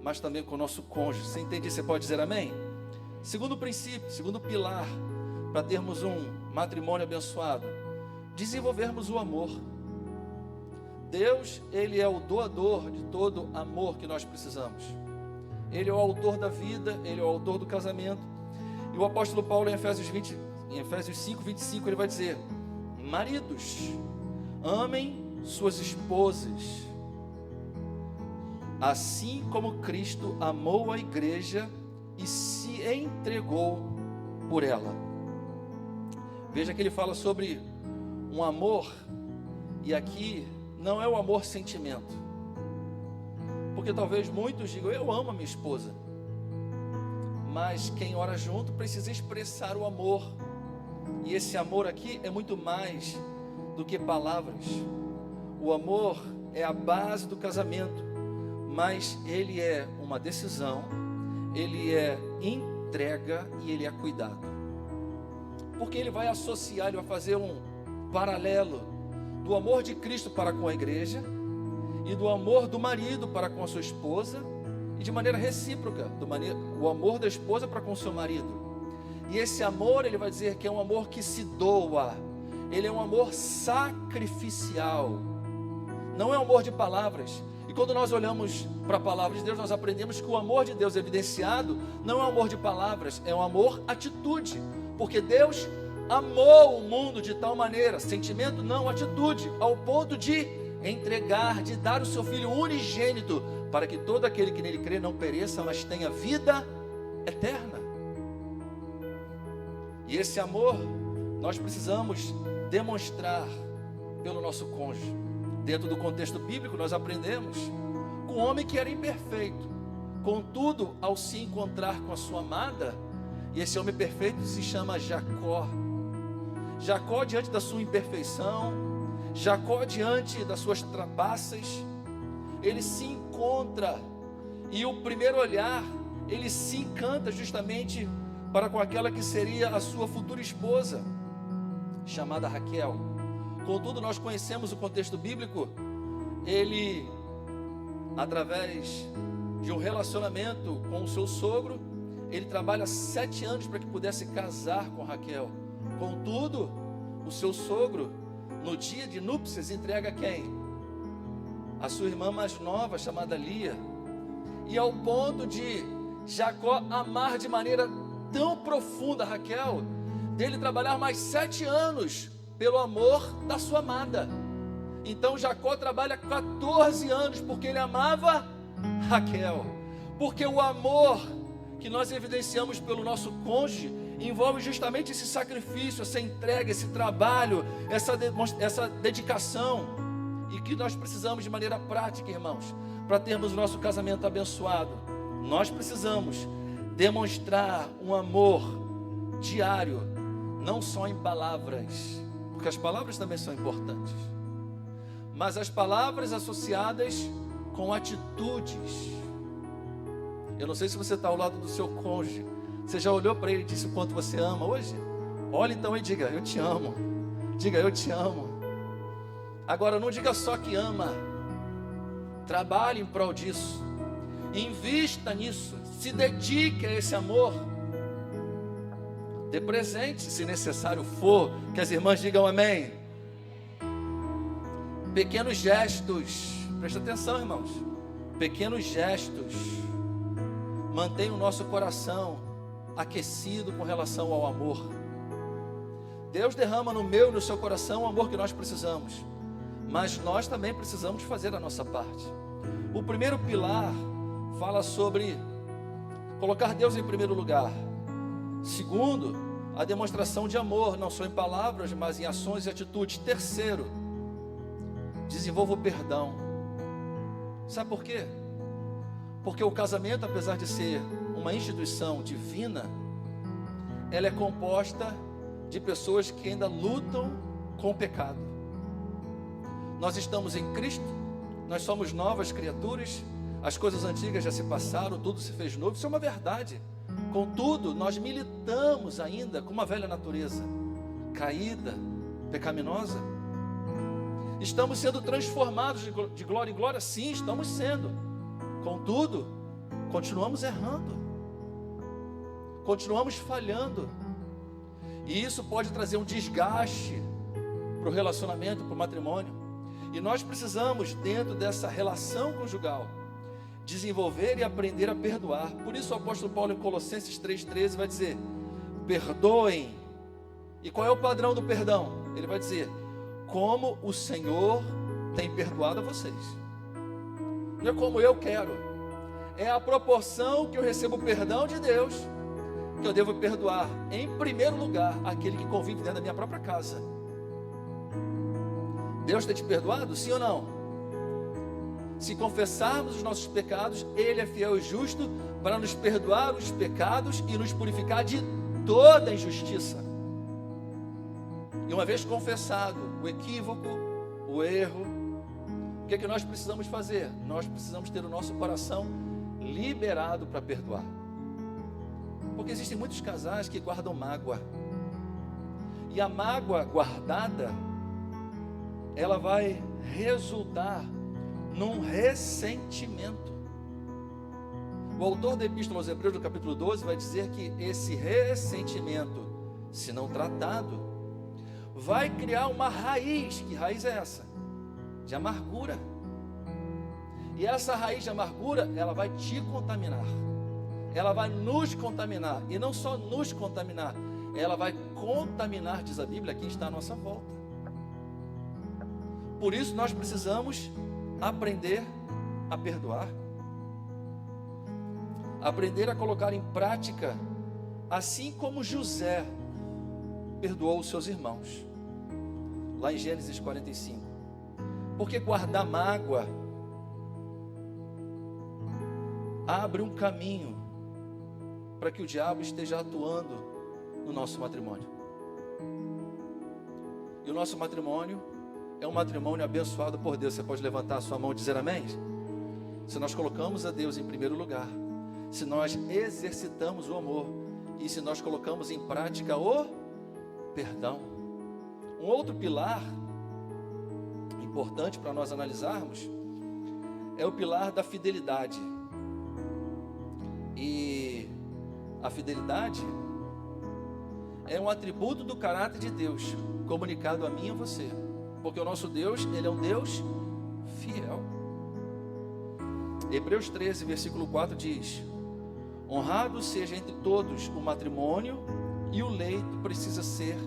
mas também com o nosso cônjuge. Você entende? Você pode dizer amém? Segundo princípio, segundo pilar, para termos um matrimônio abençoado, desenvolvermos o amor. Deus, Ele é o doador de todo amor que nós precisamos. Ele é o autor da vida, Ele é o autor do casamento. E o apóstolo Paulo, em Efésios 5, 25, ele vai dizer: maridos, amem suas esposas, assim como Cristo amou a igreja e se entregou por ela. Veja que ele fala sobre um amor, e aqui não é o amor sentimento, porque talvez muitos digam: eu amo a minha esposa. Mas quem ora junto precisa expressar o amor, e esse amor aqui é muito mais do que palavras. O amor é a base do casamento, mas ele é uma decisão, ele é entrega e ele é cuidado. Porque ele vai associar, ele vai fazer um paralelo do amor de Cristo para com a igreja e do amor do marido para com a sua esposa, e de maneira recíproca, o amor da esposa para com o seu marido. E esse amor, ele vai dizer que é um amor que se doa, ele é um amor sacrificial, não é um amor de palavras. E quando nós olhamos para a palavra de Deus, nós aprendemos que o amor de Deus evidenciado não é um amor de palavras, é um amor atitude, porque Deus amou o mundo de tal maneira, sentimento não, atitude, ao ponto de entregar, de dar o seu Filho unigênito, para que todo aquele que nele crê não pereça, mas tenha vida eterna. E esse amor nós precisamos demonstrar pelo nosso cônjuge. Dentro do contexto bíblico, nós aprendemos com um homem que era imperfeito, contudo, ao se encontrar com a sua amada, e esse homem perfeito se chama Jacó. Jacó, diante da sua imperfeição, Jacó, diante das suas trapaças, ele se encontra, e o primeiro olhar, ele se encanta justamente para com aquela que seria a sua futura esposa, chamada Raquel. Contudo, nós conhecemos o contexto bíblico. Ele, através de um relacionamento com o seu sogro, ele trabalha 7 anos para que pudesse casar com Raquel. Contudo, o seu sogro, no dia de núpcias, entrega quem? A sua irmã mais nova, chamada Lia. E ao ponto de Jacó amar de maneira tão profunda Raquel, dele trabalhar mais 7 anos pelo amor da sua amada. Então Jacó trabalha 14 anos porque ele amava Raquel. Porque o amor que nós evidenciamos pelo nosso cônjuge envolve justamente esse sacrifício, essa entrega, esse trabalho, essa dedicação, e que nós precisamos de maneira prática, irmãos, para termos o nosso casamento abençoado. Nós precisamos demonstrar um amor diário, não só em palavras, porque as palavras também são importantes, mas as palavras associadas com atitudes. Eu não sei se você está ao lado do seu cônjuge. Você já olhou para ele e disse o quanto você ama hoje? Olhe então e diga: eu te amo. Diga: eu te amo. Agora, não diga só que ama. Trabalhe em prol disso. Invista nisso. Se dedique a esse amor. Dê presente, se necessário for. Que as irmãs digam amém. Pequenos gestos. Presta atenção, irmãos. Pequenos gestos mantém o nosso coração aquecido com relação ao amor. Deus derrama no meu e no seu coração o amor que nós precisamos, mas nós também precisamos fazer a nossa parte. O primeiro pilar fala sobre colocar Deus em primeiro lugar. Segundo, a demonstração de amor, não só em palavras, mas em ações e atitudes. Terceiro, desenvolva o perdão. Sabe por quê? Porque o casamento, apesar de ser uma instituição divina, ela é composta de pessoas que ainda lutam com o pecado. Nós estamos em Cristo, nós somos novas criaturas, as coisas antigas já se passaram, tudo se fez novo, isso é uma verdade. Contudo, nós militamos ainda com uma velha natureza, caída, pecaminosa. Estamos sendo transformados de glória em glória, sim, estamos sendo. Contudo, continuamos errando, continuamos falhando, e isso pode trazer um desgaste para o relacionamento, para o matrimônio. E nós precisamos, dentro dessa relação conjugal, desenvolver e aprender a perdoar. Por isso o apóstolo Paulo em Colossenses 3,13 vai dizer: perdoem. E qual é o padrão do perdão? Ele vai dizer: como o Senhor tem perdoado a vocês. Não é como eu quero, é a proporção que eu recebo o perdão de Deus, que eu devo perdoar, em primeiro lugar, aquele que convive dentro da minha própria casa. Deus tem te perdoado, sim ou não? Se confessarmos os nossos pecados, Ele é fiel e justo para nos perdoar os pecados e nos purificar de toda injustiça. E uma vez confessado o equívoco, o erro, o que é que nós precisamos fazer? Nós precisamos ter o nosso coração liberado para perdoar. Porque existem muitos casais que guardam mágoa. E a mágoa guardada, ela vai resultar num ressentimento. O autor da Epístola aos Hebreus, no capítulo 12, vai dizer que esse ressentimento, se não tratado, vai criar uma raiz. Que raiz é essa? De amargura. E essa raiz de amargura, ela vai te contaminar, ela vai nos contaminar, e não só nos contaminar, ela vai contaminar, diz a Bíblia, quem está à nossa volta. Por isso nós precisamos aprender a perdoar, aprender a colocar em prática, assim como José perdoou os seus irmãos, lá em Gênesis 45. Porque guardar mágoa abre um caminho para que o diabo esteja atuando no nosso matrimônio. E o nosso matrimônio é um matrimônio abençoado por Deus. Você pode levantar a sua mão e dizer amém? Se nós colocamos a Deus em primeiro lugar, se nós exercitamos o amor e se nós colocamos em prática o perdão. Um outro pilar importante para nós analisarmos é o pilar da fidelidade. A fidelidade é um atributo do caráter de Deus, comunicado a mim e a você. Porque o nosso Deus, Ele é um Deus fiel. Hebreus 13, versículo 4 diz: honrado seja entre todos o matrimônio, e o leito precisa ser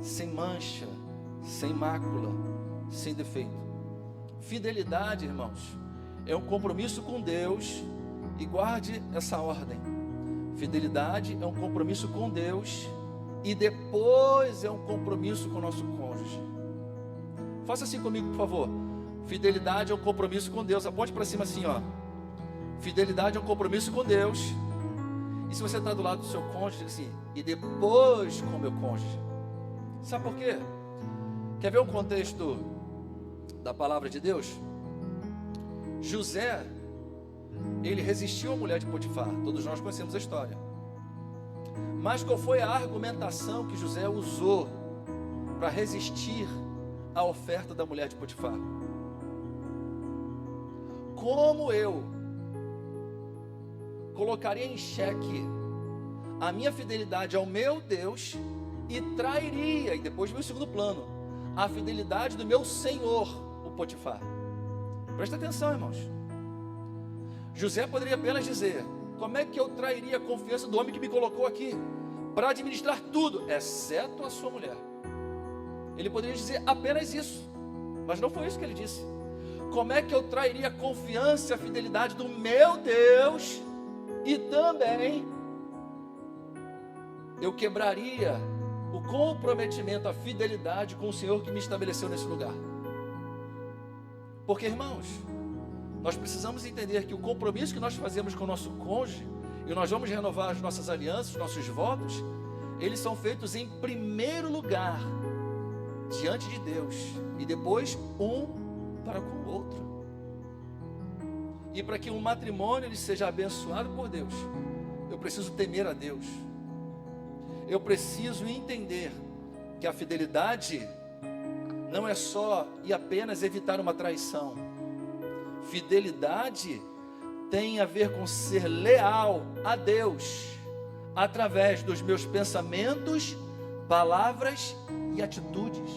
sem mancha, sem mácula, sem defeito. Fidelidade, irmãos, é um compromisso com Deus, e guarde essa ordem. Fidelidade é um compromisso com Deus, e depois é um compromisso com o nosso cônjuge. Faça assim comigo, por favor. Fidelidade é um compromisso com Deus. Aponte para cima assim, ó. Fidelidade é um compromisso com Deus. E se você está do lado do seu cônjuge, assim, e depois com o meu cônjuge. Sabe por quê? Quer ver o contexto da palavra de Deus? José, ele resistiu à mulher de Potifar. Todos nós conhecemos a história. Mas qual foi a argumentação que José usou para resistir à oferta da mulher de Potifar? Como eu colocaria em xeque a minha fidelidade ao meu Deus e trairia, e depois veio o segundo plano, a fidelidade do meu senhor, o Potifar? Presta atenção, irmãos. José poderia apenas dizer: como é que eu trairia a confiança do homem que me colocou aqui para administrar tudo, exceto a sua mulher? Ele poderia dizer apenas isso, mas não foi isso que ele disse. Como é que eu trairia a confiança e a fidelidade do meu Deus, e também eu quebraria o comprometimento, a fidelidade com o Senhor que me estabeleceu nesse lugar? Porque, irmãos, nós precisamos entender que o compromisso que nós fazemos com o nosso cônjuge, e nós vamos renovar as nossas alianças, os nossos votos, eles são feitos em primeiro lugar diante de Deus, e depois um para com o outro. E para que um matrimônio ele seja abençoado por Deus, eu preciso temer a Deus. Eu preciso entender que a fidelidade não é só e apenas evitar uma traição. Fidelidade tem a ver com ser leal a Deus através dos meus pensamentos, palavras e atitudes.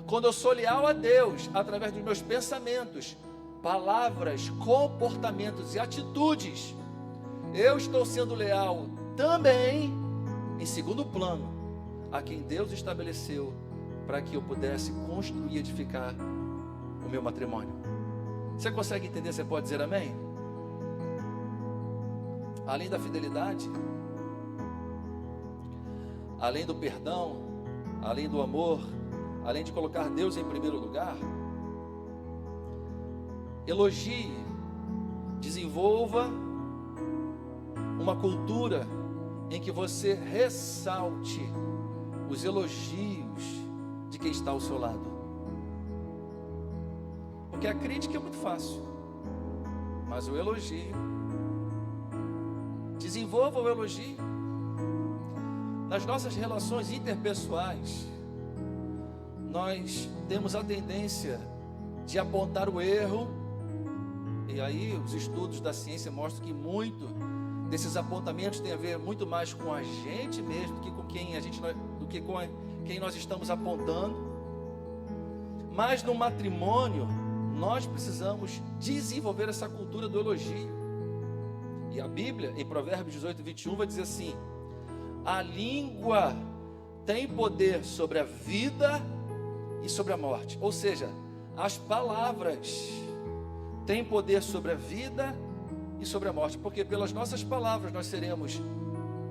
Quando eu sou leal a Deus através dos meus pensamentos, palavras, comportamentos e atitudes, eu estou sendo leal também, em segundo plano, a quem Deus estabeleceu para que eu pudesse construir e edificar o meu matrimônio. Você consegue entender? Você pode dizer amém? Além da fidelidade, além do perdão, além do amor, além de colocar Deus em primeiro lugar, elogie, desenvolva uma cultura em que você ressalte os elogios de quem está ao seu lado. Porque a crítica é muito fácil, mas o elogio, desenvolva o elogio. Nas nossas relações interpessoais, nós temos a tendência de apontar o erro, e aí os estudos da ciência mostram que muito desses apontamentos tem a ver muito mais com a gente mesmo do que com quem nós estamos apontando. Mas no matrimônio nós precisamos desenvolver essa cultura do elogio. E a Bíblia, em Provérbios 18, 21, vai dizer assim: a língua tem poder sobre a vida e sobre a morte. Ou seja, as palavras têm poder sobre a vida e sobre a morte, porque pelas nossas palavras nós seremos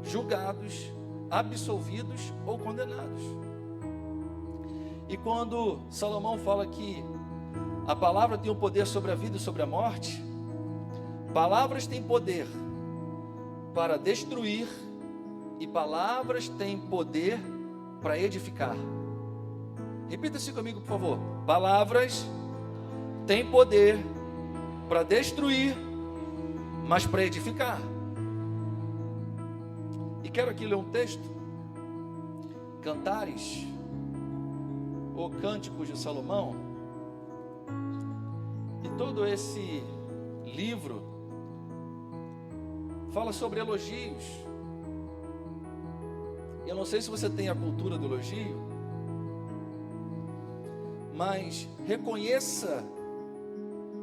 julgados, absolvidos ou condenados. E quando Salomão fala que a palavra tem o poder sobre a vida e sobre a morte, palavras têm poder para destruir e palavras têm poder para edificar. Repita-se comigo, por favor. Palavras têm poder para destruir, mas para edificar. E quero aqui ler um texto, Cantares, ou Cânticos de Salomão. E todo esse livro fala sobre elogios. Eu não sei se você tem a cultura do elogio, mas reconheça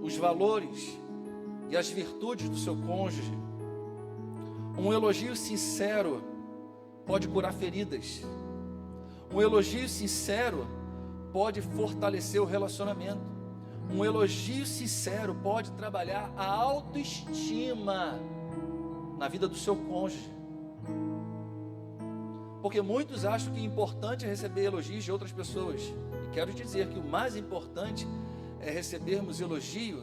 os valores e as virtudes do seu cônjuge. Um elogio sincero pode curar feridas. Um elogio sincero pode fortalecer o relacionamento. Um elogio sincero pode trabalhar a autoestima na vida do seu cônjuge. Porque muitos acham que é importante receber elogios de outras pessoas. E quero te dizer que o mais importante é recebermos elogio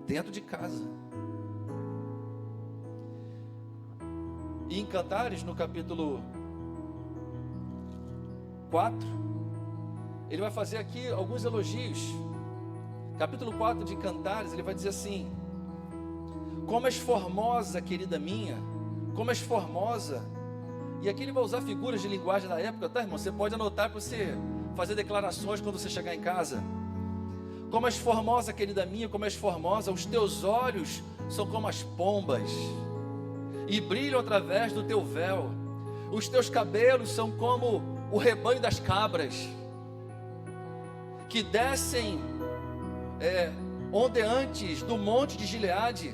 dentro de casa. E em Cantares, no capítulo 4, ele vai fazer aqui alguns elogios. Capítulo 4 de Cantares, ele vai dizer assim: como és formosa, querida minha, como és formosa. E aqui ele vai usar figuras de linguagem da época, tá, irmão? Você pode anotar para você fazer declarações quando você chegar em casa. Como és formosa, querida minha, como és formosa, os teus olhos são como as pombas e brilham através do teu véu. Os teus cabelos são como o rebanho das cabras que descem ondeantes do monte de Gileade.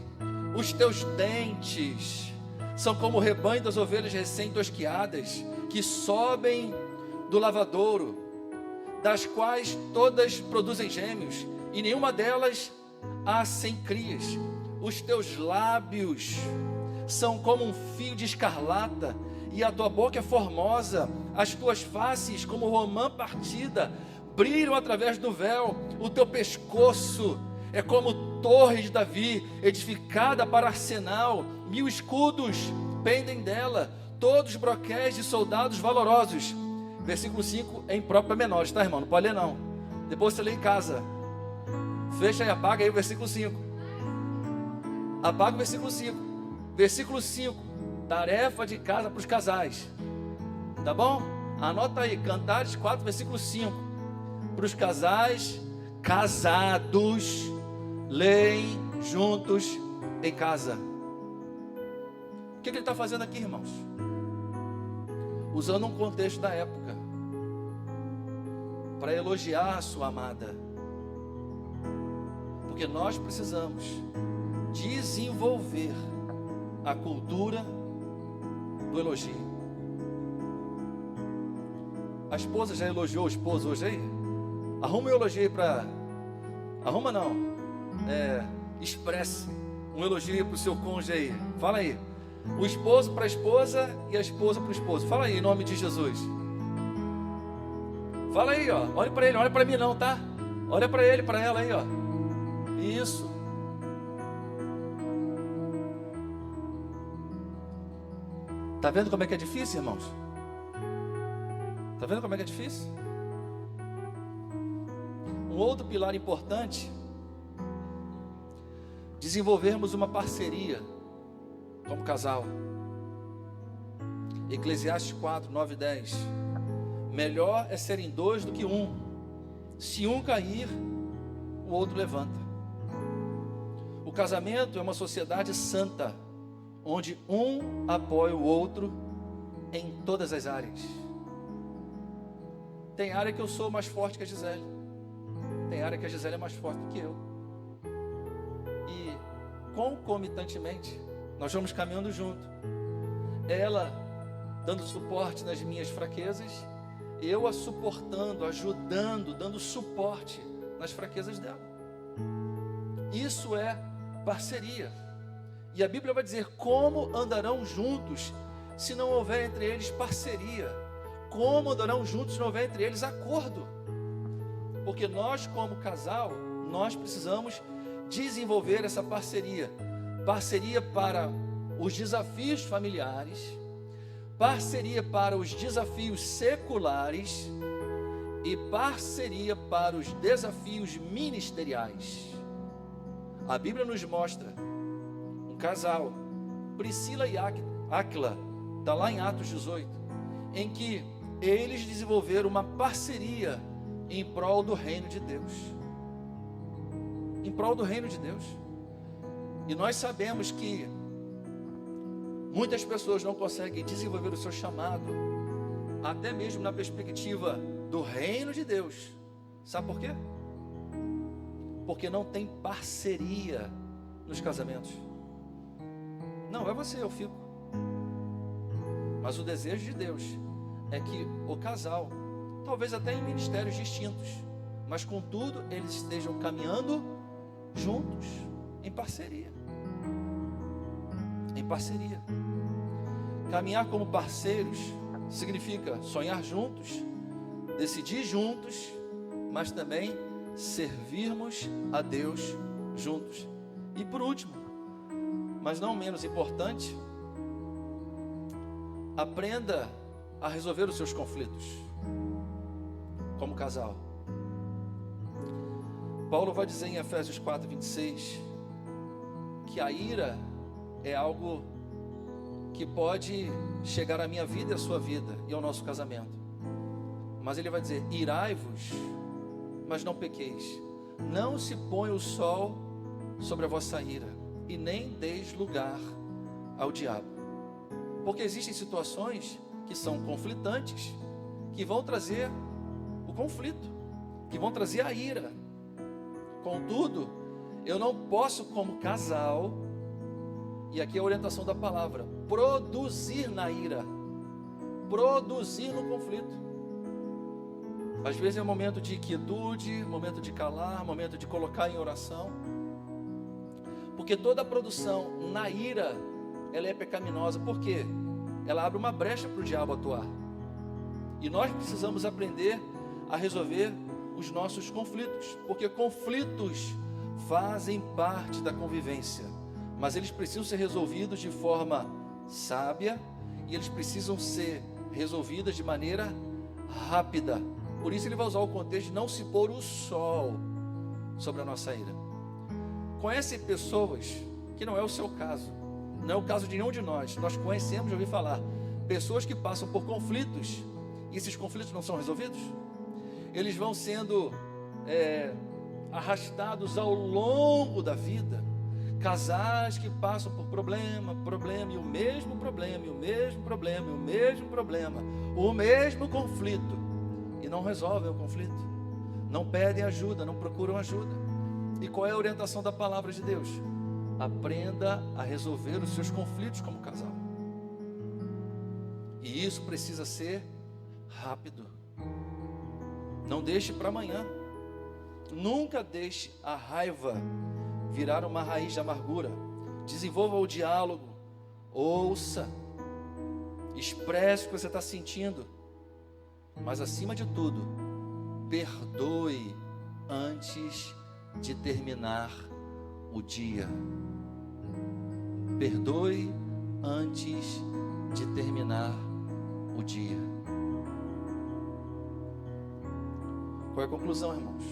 Os teus dentes são como o rebanho das ovelhas recém-tosquiadas, que sobem do lavadouro, das quais todas produzem gêmeos, e nenhuma delas há sem crias. Os teus lábios são como um fio de escarlata, e a tua boca é formosa. As tuas faces, como romã partida, brilham através do véu. O teu pescoço é como torre de Davi, edificada para arsenal. 1000 escudos pendem dela, todos broquéis de soldados valorosos. Versículo 5 é impróprio para menores, tá, irmão? Não pode ler não. Depois você lê em casa. Fecha e apaga aí o versículo 5. Apaga o versículo 5. Versículo 5, tarefa de casa para os casais. Tá bom? Anota aí, Cantares 4, versículo 5. Para os casais casados, leem juntos em casa. O que ele está fazendo aqui, irmãos? Usando um contexto da época para elogiar a sua amada. Porque nós precisamos desenvolver a cultura do elogio. A esposa já elogiou o esposo hoje aí? Arruma um elogio aí para... Arruma não. Expresse um elogio para o seu cônjuge aí. Fala aí. O esposo para a esposa e a esposa para o esposo. Fala aí, em nome de Jesus. Fala aí, ó. Olha para ele, olha para mim não, tá? Olha para ele, para ela aí, ó. Isso. Tá vendo como é que é difícil, irmãos? Tá vendo como é que é difícil? Um outro pilar importante: desenvolvermos uma parceria como casal. Eclesiastes 4, 9 e 10. Melhor é serem dois do que um. Se um cair, o outro levanta. O casamento é uma sociedade santa, onde um apoia o outro em todas as áreas. Tem área que eu sou mais forte que a Gisele. Tem área que a Gisele é mais forte do que eu. E concomitantemente, nós vamos caminhando junto. Ela dando suporte nas minhas fraquezas, eu a suportando, ajudando, dando suporte nas fraquezas dela. Isso é parceria. E a Bíblia vai dizer: como andarão juntos se não houver entre eles parceria? Como andarão juntos se não houver entre eles acordo? Porque nós, como casal, nós precisamos desenvolver essa parceria. Parceria para os desafios familiares, parceria para os desafios seculares e parceria para os desafios ministeriais. A Bíblia nos mostra um casal, Priscila e Áquila, está lá em Atos 18, em que eles desenvolveram uma parceria em prol do reino de Deus. Em prol do reino de Deus. E nós sabemos que Muitas pessoas não conseguem desenvolver o seu chamado, até mesmo na perspectiva do reino de Deus. Sabe por quê? Porque não tem parceria nos casamentos. Não, é você, eu fico. Mas o desejo de Deus é que o casal, talvez até em ministérios distintos, mas contudo eles estejam caminhando juntos, em parceria. Em parceria. Caminhar como parceiros significa sonhar juntos, decidir juntos, mas também servirmos a Deus juntos. E por último, mas não menos importante, aprenda a resolver os seus conflitos como casal. Paulo vai dizer em Efésios 4:26 que a ira é algo que pode chegar à minha vida e à sua vida e ao nosso casamento. Mas ele vai dizer: irai-vos, mas não pequeis. Não se põe o sol sobre a vossa ira, e nem deis lugar ao diabo. Porque existem situações que são conflitantes, que vão trazer o conflito, que vão trazer a ira. Contudo, eu não posso, como casal, e aqui é a orientação da palavra, produzir na ira, produzir no conflito. Às vezes é um momento de quietude, momento de calar, momento de colocar em oração. Porque toda a produção na ira, ela é pecaminosa. Por quê? Ela abre uma brecha para o diabo atuar. E nós precisamos aprender a resolver os nossos conflitos. Porque conflitos fazem parte da convivência. Mas eles precisam ser resolvidos de forma sábia. E eles precisam ser resolvidos de maneira rápida. Por isso ele vai usar o contexto de não se pôr o sol sobre a nossa ira. Conhece pessoas que não é o seu caso, não é o caso de nenhum de nós. Nós conhecemos, já ouvi falar, pessoas que passam por conflitos e esses conflitos não são resolvidos. Eles vão sendo arrastados ao longo da vida. Casais que passam por problema, e o mesmo problema, e o mesmo problema, e o mesmo problema, o mesmo conflito. E não resolvem o conflito, não pedem ajuda, não procuram ajuda. E qual é a orientação da palavra de Deus? Aprenda a resolver os seus conflitos como casal. E isso precisa ser rápido. Não deixe para amanhã. Nunca deixe a raiva virar uma raiz de amargura. Desenvolva o diálogo, ouça, expresse o que você está sentindo. Mas acima de tudo, perdoe antes de terminar o dia. Perdoe antes de terminar o dia. Qual é a conclusão, irmãos?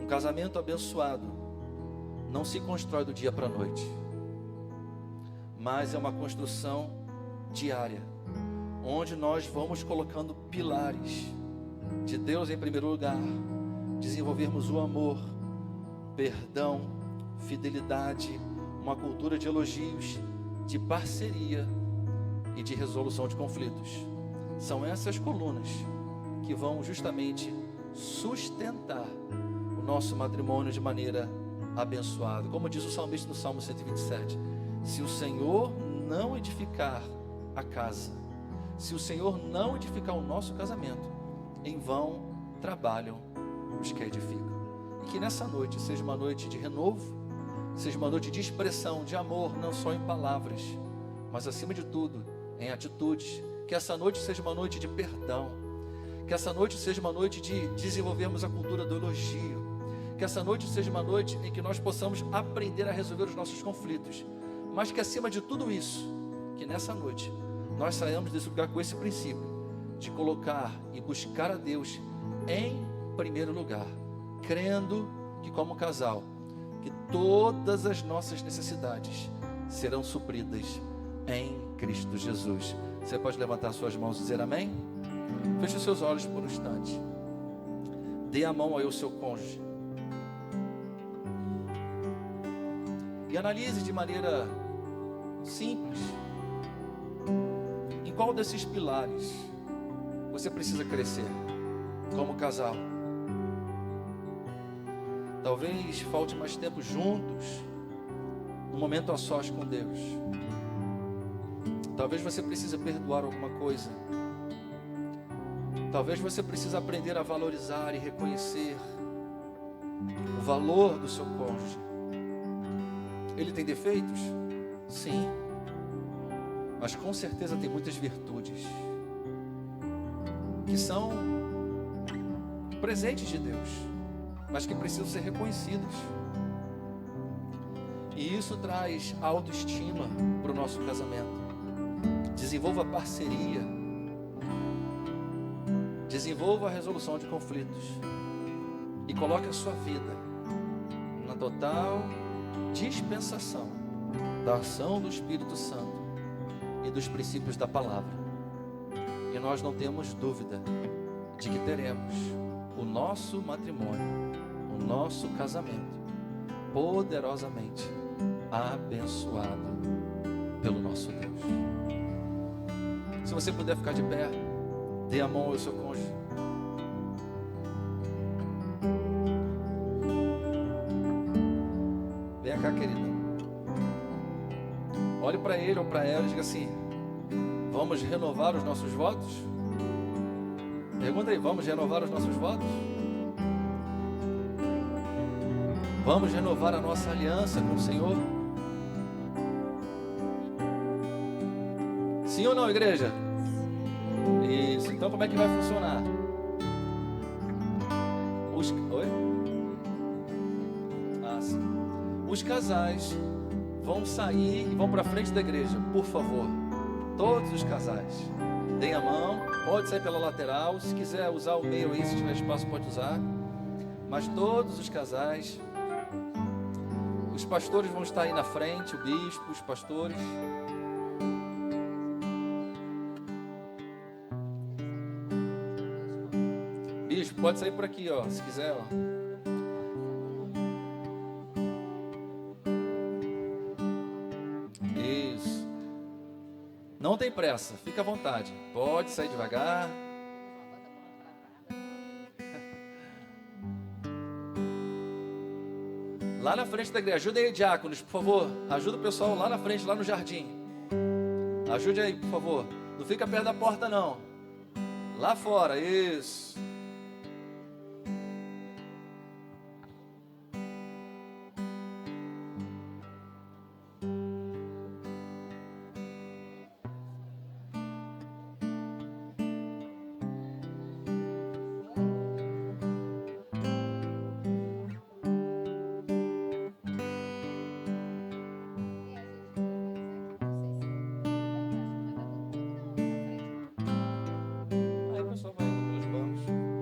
Um casamento abençoado não se constrói do dia para a noite, mas é uma construção diária, onde nós vamos colocando pilares de Deus em primeiro lugar, desenvolvermos o amor, perdão, fidelidade, uma cultura de elogios, de parceria e de resolução de conflitos. São essas colunas que vão justamente sustentar o nosso matrimônio de maneira abençoada. Como diz o salmista no Salmo 127, se o Senhor não edificar a casa, se o Senhor não edificar o nosso casamento, em vão trabalham os que edificam. E que nessa noite seja uma noite de renovo, seja uma noite de expressão, de amor, não só em palavras, mas acima de tudo, em atitudes. Que essa noite seja uma noite de perdão, que essa noite seja uma noite de desenvolvermos a cultura do elogio, que essa noite seja uma noite em que nós possamos aprender a resolver os nossos conflitos, mas que acima de tudo isso, que nessa noite nós saímos desse lugar com esse princípio de colocar e buscar a Deus em primeiro lugar, crendo que como casal, que todas as nossas necessidades serão supridas em Cristo Jesus. Você pode levantar suas mãos e dizer amém? Feche os seus olhos por um instante. Dê a mão aí ao seu cônjuge. E analise de maneira simples qual desses pilares você precisa crescer como casal? Talvez falte mais tempo juntos, um momento a sós com Deus. Talvez você precise perdoar alguma coisa. Talvez você precise aprender a valorizar e reconhecer o valor do seu cônjuge. Ele tem defeitos? Sim. Mas com certeza tem muitas virtudes que são presentes de Deus, mas que precisam ser reconhecidas. E isso traz autoestima para o nosso casamento. Desenvolva parceria. Desenvolva a resolução de conflitos. E coloque a sua vida na total dispensação da ação do Espírito Santo e dos princípios da palavra. E nós não temos dúvida de que teremos o nosso matrimônio, o nosso casamento, poderosamente abençoado pelo nosso Deus. Se você puder ficar de pé, dê a mão ao seu cônjuge. Vem cá, querida. Olhe para ele ou para ela e diga assim: vamos renovar os nossos votos? Pergunta aí, vamos renovar os nossos votos? Vamos renovar a nossa aliança com o Senhor? Sim ou não, igreja? Isso, então como é que vai funcionar? Oi? Ah, sim. Os casais vão sair e vão para frente da igreja, por favor. Todos os casais. Deem a mão, pode sair pela lateral. Se quiser usar o meio aí, se tiver espaço, pode usar. Mas todos os casais. Os pastores vão estar aí na frente, o bispo, os pastores. Bispo, pode sair por aqui, ó, se quiser, ó. Isso. Não tem pressa, fica à vontade. Pode sair devagar. Lá na frente da igreja, ajuda aí, diáconos, por favor. Ajuda o pessoal lá na frente, lá no jardim. Ajude aí, por favor. Não fica perto da porta, não. Lá fora, isso. Aí o pessoal vai indo pelos bancos.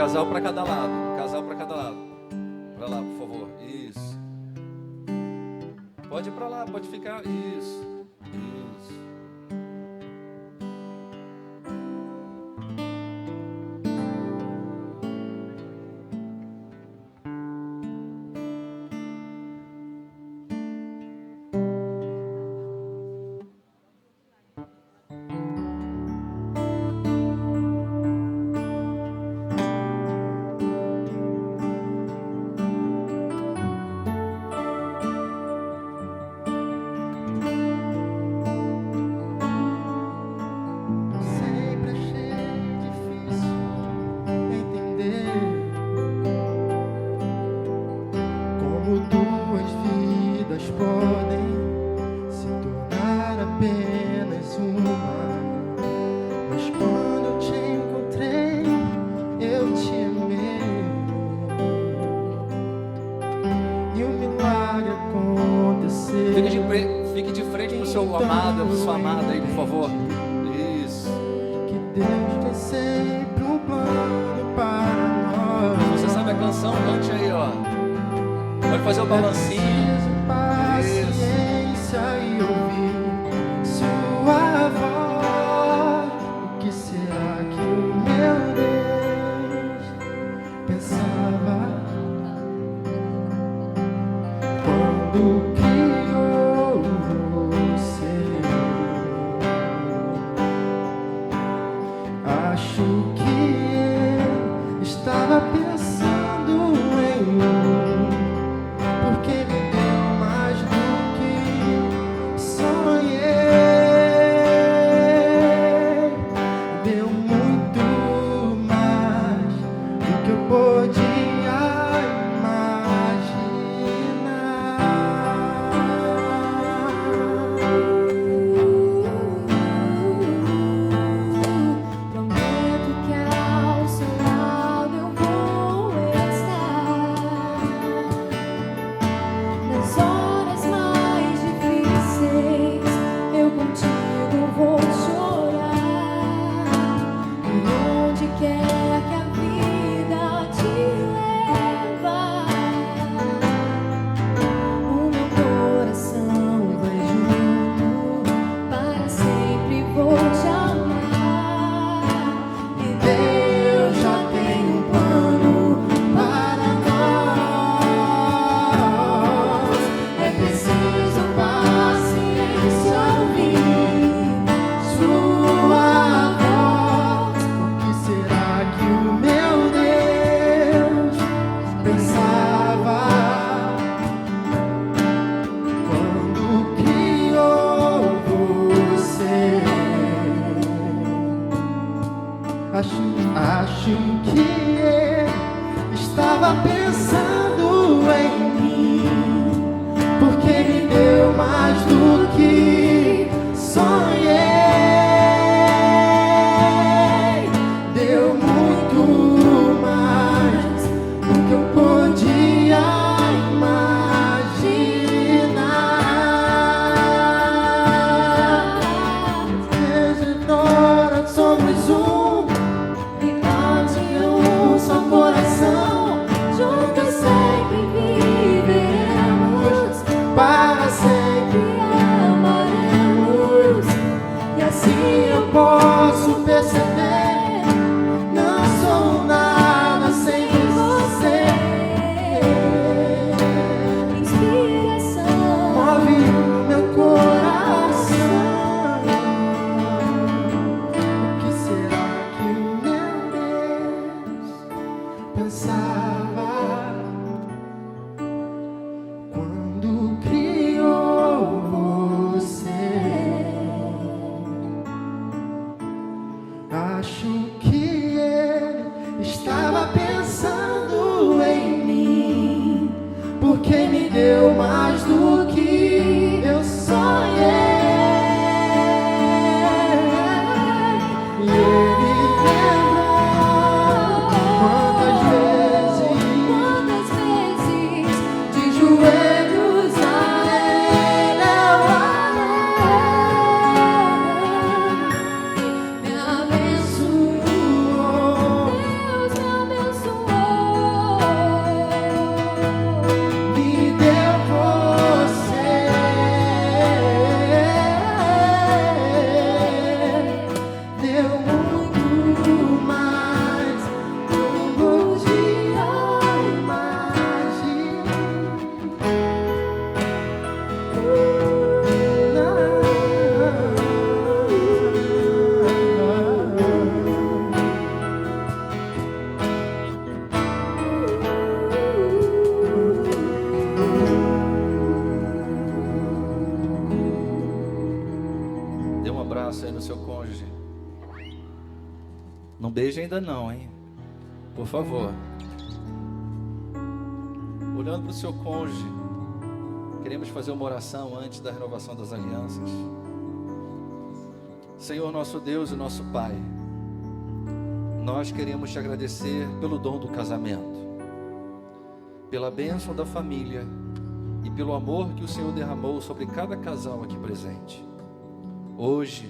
casal para cada lado. Um casal para cada lado. Para lá, por favor. Isso. Pode ir para lá, pode ficar. Isso. Isso. Fique de frente para o seu amado, para sua amada aí, por favor. Isso. Que Deus tem sempre um plano para nós. Se você sabe a canção, cante aí, ó. Pode fazer o balancinho. Paciência e ouvir sua voz. O que será que o meu Deus pensava quando criou você? Acho que ele estava pensando em mim, porque me deu mais do que sonhar. abraço aí no seu cônjuge. Não beije ainda não, hein? Por favor. Olhando para o seu cônjuge, queremos fazer uma oração antes da renovação das alianças. Senhor nosso Deus e nosso Pai, nós queremos te agradecer pelo dom do casamento, pela bênção da família e pelo amor que o Senhor derramou sobre cada casal aqui presente. Hoje,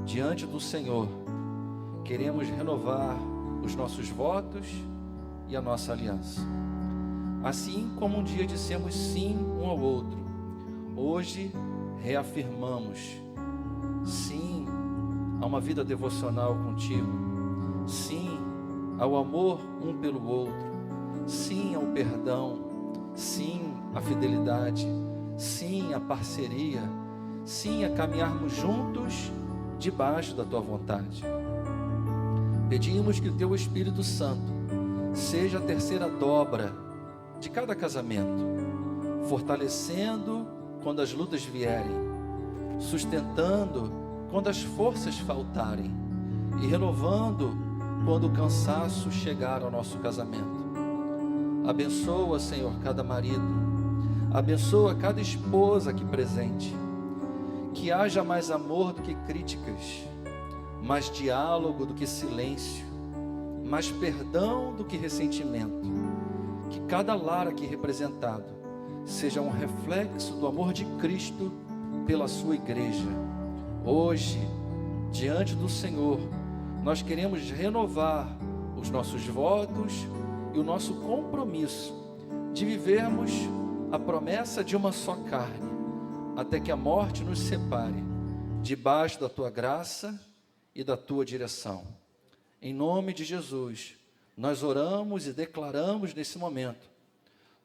diante do Senhor, queremos renovar os nossos votos e a nossa aliança. Assim como um dia dissemos sim um ao outro, hoje reafirmamos sim a uma vida devocional contigo, sim ao amor um pelo outro, sim ao perdão, sim à fidelidade, sim à parceria, sim a caminharmos juntos debaixo da tua vontade. Pedimos que o teu Espírito Santo seja a terceira dobra de cada casamento, fortalecendo quando as lutas vierem, sustentando quando as forças faltarem e renovando quando o cansaço chegar ao nosso casamento. Abençoa, Senhor, cada marido, abençoa cada esposa aqui presente, que haja mais amor do que críticas, mais diálogo do que silêncio, mais perdão do que ressentimento. Que cada lar aqui representado seja um reflexo do amor de Cristo pela sua igreja. Hoje, diante do Senhor, nós queremos renovar os nossos votos e o nosso compromisso de vivermos a promessa de uma só carne, até que a morte nos separe, debaixo da tua graça e da tua direção. Em nome de Jesus, nós oramos e declaramos nesse momento: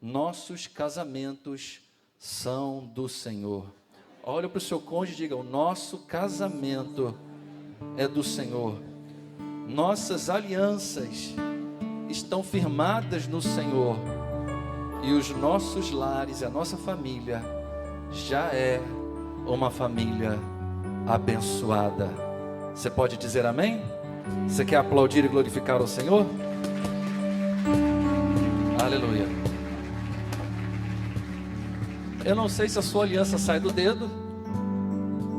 nossos casamentos são do Senhor. Olha para o seu cônjuge e diga: o nosso casamento é do Senhor. Nossas alianças estão firmadas no Senhor. E os nossos lares e a nossa família já é uma família abençoada. Você pode dizer amém? Você quer aplaudir e glorificar o Senhor? Aleluia. Eu não sei se a sua aliança sai do dedo,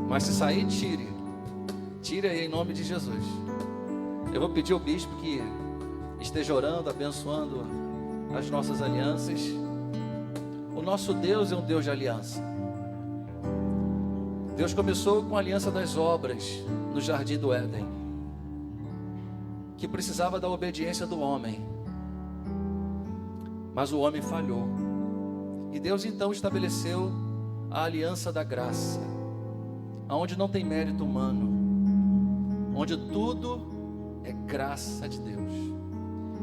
mas se sair, tire. Tire aí em nome de Jesus. Eu vou pedir ao bispo que esteja orando, abençoando as nossas alianças. O nosso Deus é um Deus de aliança. Deus começou com a aliança das obras no jardim do Éden, que precisava da obediência do homem, mas o homem falhou, e Deus então estabeleceu a aliança da graça, onde não tem mérito humano, onde tudo é graça de Deus.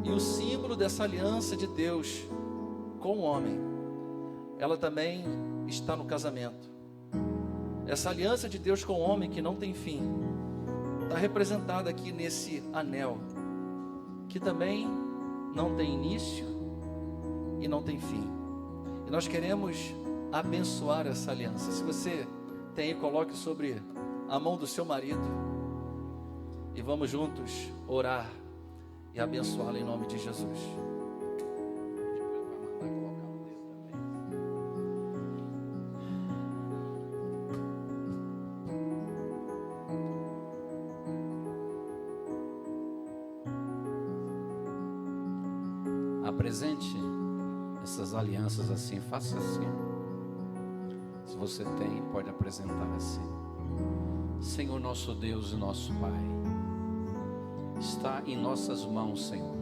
E o símbolo dessa aliança de Deus com o homem, ela também está no casamento. Essa aliança de Deus com o homem que não tem fim está representada aqui nesse anel, que também não tem início e não tem fim. E nós queremos abençoar essa aliança. Se você tem, coloque sobre a mão do seu marido e vamos juntos orar e abençoá-lo em nome de Jesus. Apresente essas alianças assim, faça assim. Se você tem, pode apresentar assim. Senhor nosso Deus e nosso Pai, está em nossas mãos, Senhor,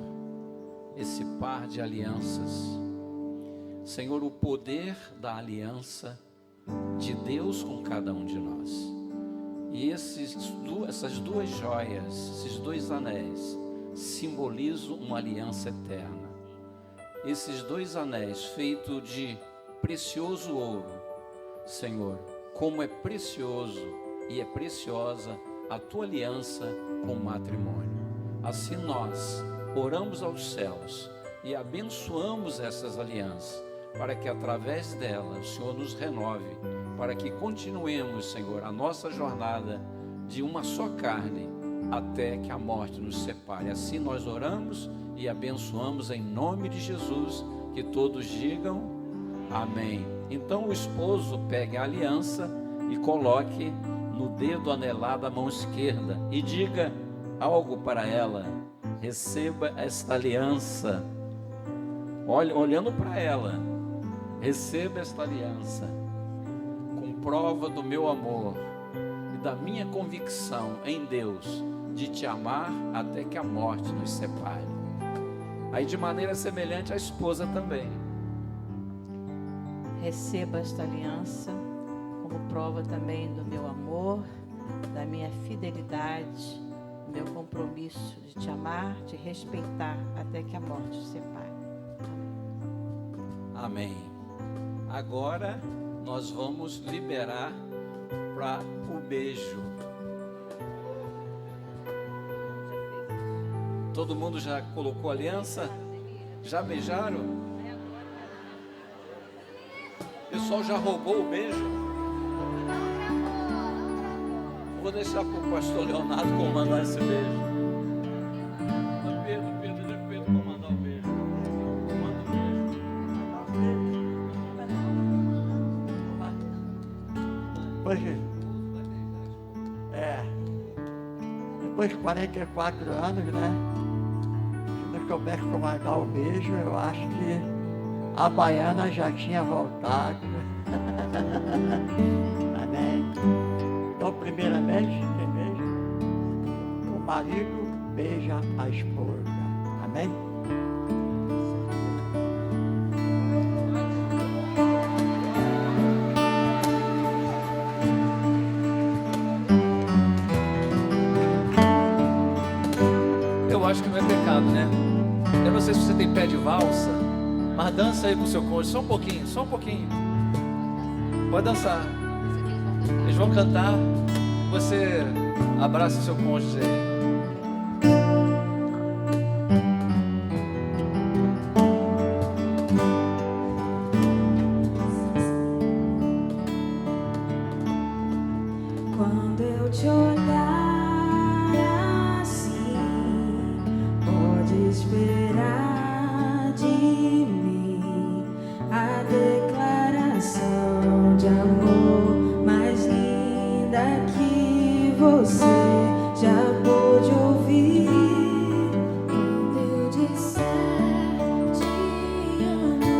esse par de alianças. Senhor, o poder da aliança de Deus com cada um de nós. E essas duas joias, esses dois anéis, simbolizam uma aliança eterna. Esses dois anéis feitos de precioso ouro, Senhor, como é precioso e é preciosa a tua aliança com o matrimônio. Assim nós oramos aos céus e abençoamos essas alianças, para que através delas o Senhor nos renove, para que continuemos, Senhor, a nossa jornada de uma só carne, até que a morte nos separe. Assim nós oramos e abençoamos em nome de Jesus, que todos digam amém. Então o esposo pegue a aliança e coloque no dedo anelado da mão esquerda e diga algo para ela. Receba esta aliança, olhando para ela. Receba esta aliança, com prova do meu amor e da minha convicção em Deus, de te amar até que a morte nos separe. Aí de maneira semelhante a esposa também. Receba esta aliança como prova também do meu amor, da minha fidelidade, do meu compromisso de te amar, te respeitar até que a morte nos separe. Amém. Agora nós vamos liberar para o beijo. Todo mundo já colocou aliança? Já beijaram? O pessoal já roubou o beijo? Vou deixar para o pastor Leonardo comandar esse beijo. Pedro comandar o beijo. Comanda o beijo. Depois de 44 anos, né? Se não soubesse comandar o beijo, eu acho que a baiana já tinha voltado. Amém. Então, primeiramente, quem beija? O marido beija a esposa. Amém? Eu acho que não é pecado, né? Eu não sei se você tem pé de valsa, mas dança aí com o seu cônjuge, só um pouquinho, só um pouquinho. Pode dançar. Eles vão cantar, você abraça o seu cônjuge aí. Quando eu te olhar assim, pode esperar de mim a declaração de amor mais linda que você já pôde ouvir. Quando eu disser te amo,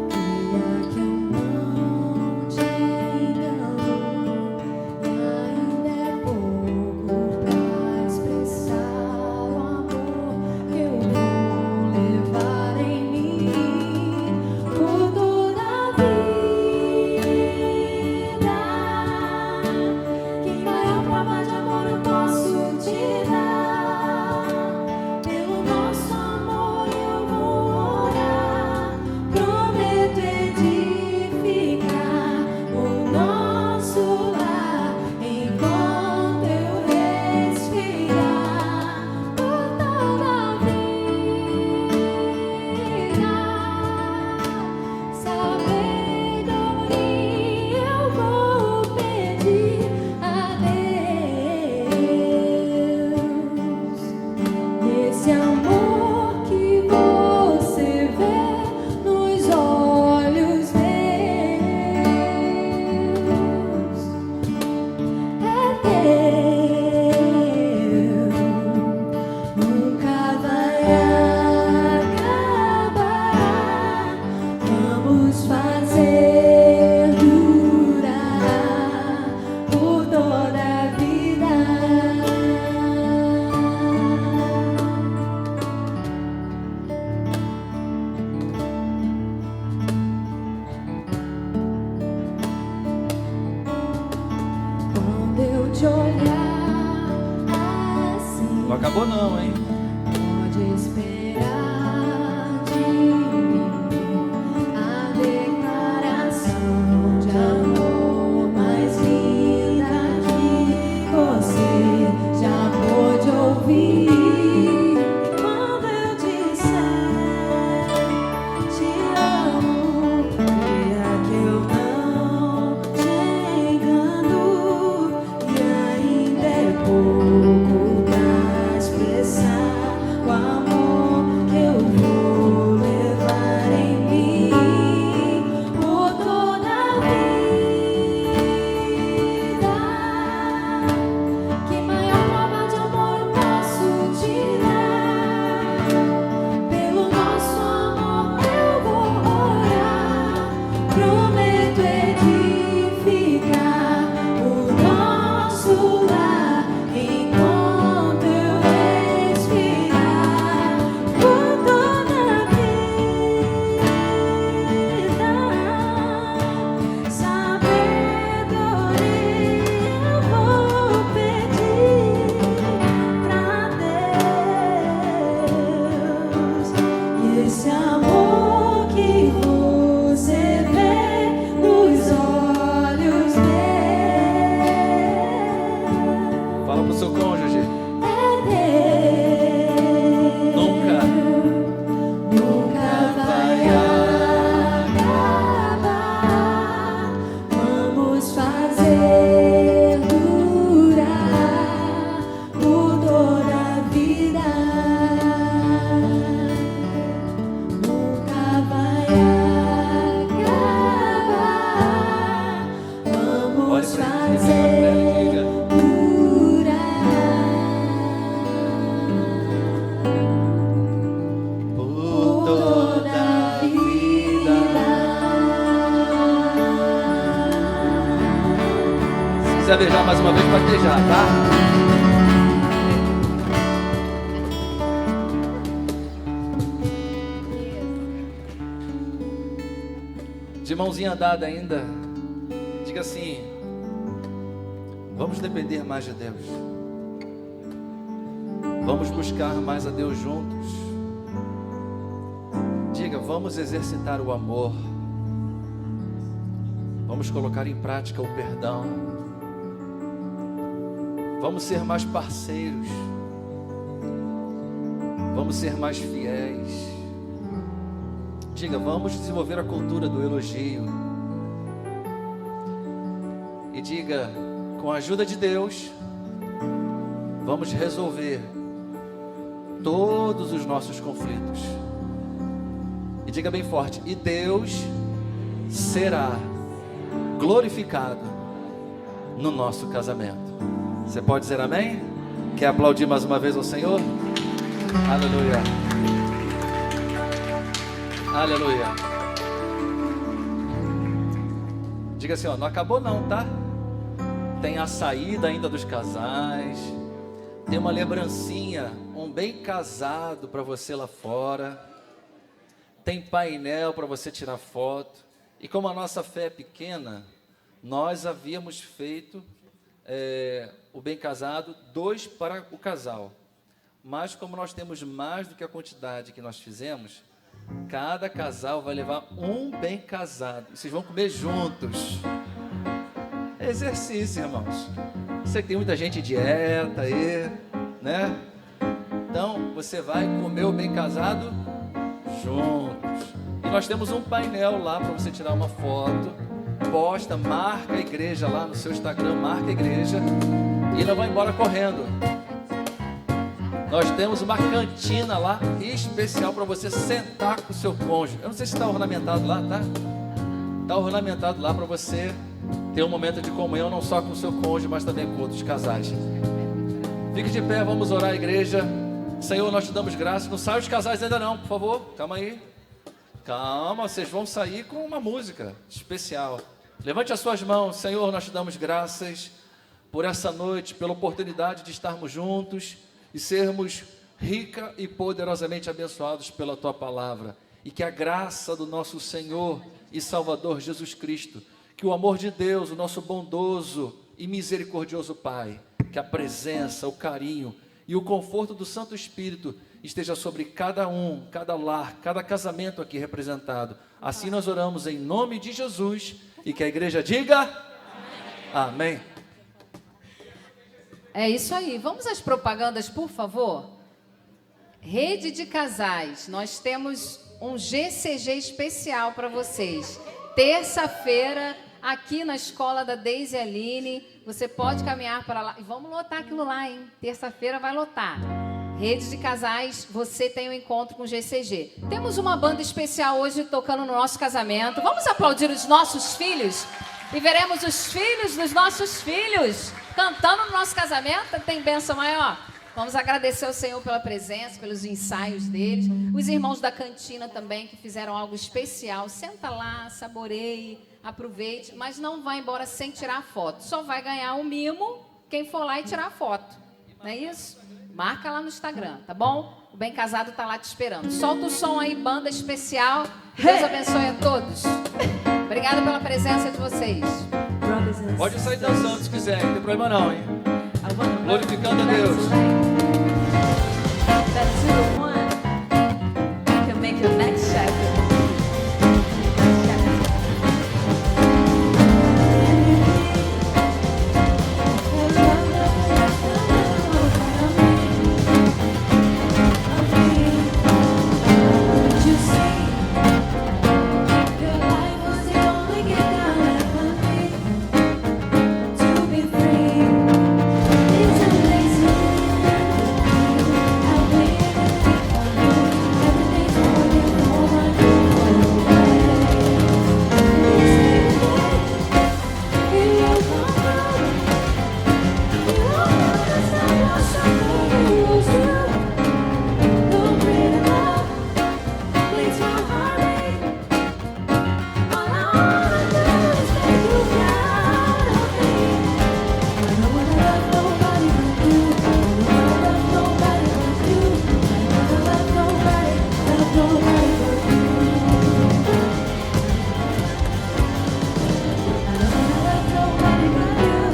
creia que eu não te engano. Ainda é pouco pra expressar o amor que eu vou levar em mim por toda a vida. Que maior prova de amor eu posso te dar? Pelo nosso amor eu vou orar, prometo edificar o nosso lar enquanto eu respirar por toda a vida. Sabedoria eu vou pedir a Deus. Esse amor que você vê nos olhos meus é teu, nunca vai acabar. Vamos fazer durar por toda a vida. Quando eu te olhar assim, Não acabou não, hein? pode esperar de mim a declaração de amor mais linda que você já pôde ouvir. Quando eu disser te amo, creia que eu não te engano. E beijar mais uma vez, pode beijar, tá? De mãozinha dada ainda, diga assim: vamos depender mais de Deus. Vamos buscar mais a Deus juntos. Diga: vamos exercitar o amor. Vamos colocar em prática o perdão. Vamos ser mais parceiros. Vamos ser mais fiéis. Diga: vamos desenvolver a cultura do elogio. E diga: com a ajuda de Deus, vamos resolver todos os nossos conflitos. E diga bem forte: e Deus será glorificado no nosso casamento. Você pode dizer amém? Quer aplaudir mais uma vez ao Senhor? Aleluia. Aleluia. Diga assim, ó, não acabou não, tá? Tem a saída ainda dos casais. Tem uma lembrancinha, um bem casado para você lá fora. Tem painel para você tirar foto. E como a nossa fé é pequena, nós havíamos feito o bem casado 2 para o casal. Mas como nós temos mais do que a quantidade que nós fizemos, cada casal vai levar um bem casado. E vocês vão comer juntos. Exercício, irmãos. Sei que tem muita gente em dieta aí, né? Então, você vai comer o bem casado juntos. E nós temos um painel lá para você tirar uma foto. Posta, marca a igreja lá no seu Instagram, marca a igreja. E não vai embora correndo. Nós temos uma cantina lá especial para você sentar com o seu cônjuge. Eu não sei se está ornamentado lá, tá? Está ornamentado lá para você ter um momento de comunhão, não só com o seu cônjuge, mas também com outros casais. Fique de pé, vamos orar, igreja. Senhor, nós te damos graças. Não sai os casais ainda não, por favor. Calma aí. Calma, vocês vão sair com uma música especial. Levante as suas mãos. Senhor, nós te damos graças por essa noite, pela oportunidade de estarmos juntos e sermos rica e poderosamente abençoados pela Tua palavra. E que a graça do nosso Senhor e Salvador Jesus Cristo, que o amor de Deus, o nosso bondoso e misericordioso Pai, que a presença, o carinho e o conforto do Santo Espírito esteja sobre cada um, cada lar, cada casamento aqui representado. Assim nós oramos em nome de Jesus e que a igreja diga amém. É isso aí. Vamos às propagandas, por favor. Rede de casais. Nós temos um GCG especial para vocês. Terça-feira, aqui na escola da Deise Aline. Você pode caminhar para lá. E vamos lotar aquilo lá, hein? Terça-feira vai lotar. Rede de casais, você tem um encontro com o GCG. Temos uma banda especial hoje tocando no nosso casamento. Vamos aplaudir os nossos filhos? E veremos os filhos dos nossos filhos cantando no nosso casamento. Tem bênção maior? Vamos agradecer ao Senhor pela presença, pelos ensaios deles. Os irmãos da cantina também, que fizeram algo especial. Senta lá, saboreie, aproveite, mas não vá embora sem tirar foto. Só vai ganhar um mimo quem for lá e tirar foto. Não é isso? Marca lá no Instagram, tá bom? O Bem Casado tá lá te esperando. Solta o som aí, banda especial. Deus abençoe a todos. Obrigada pela presença de vocês. Pode sair dançando se quiser, não tem problema não, hein? Glorificando a Deus.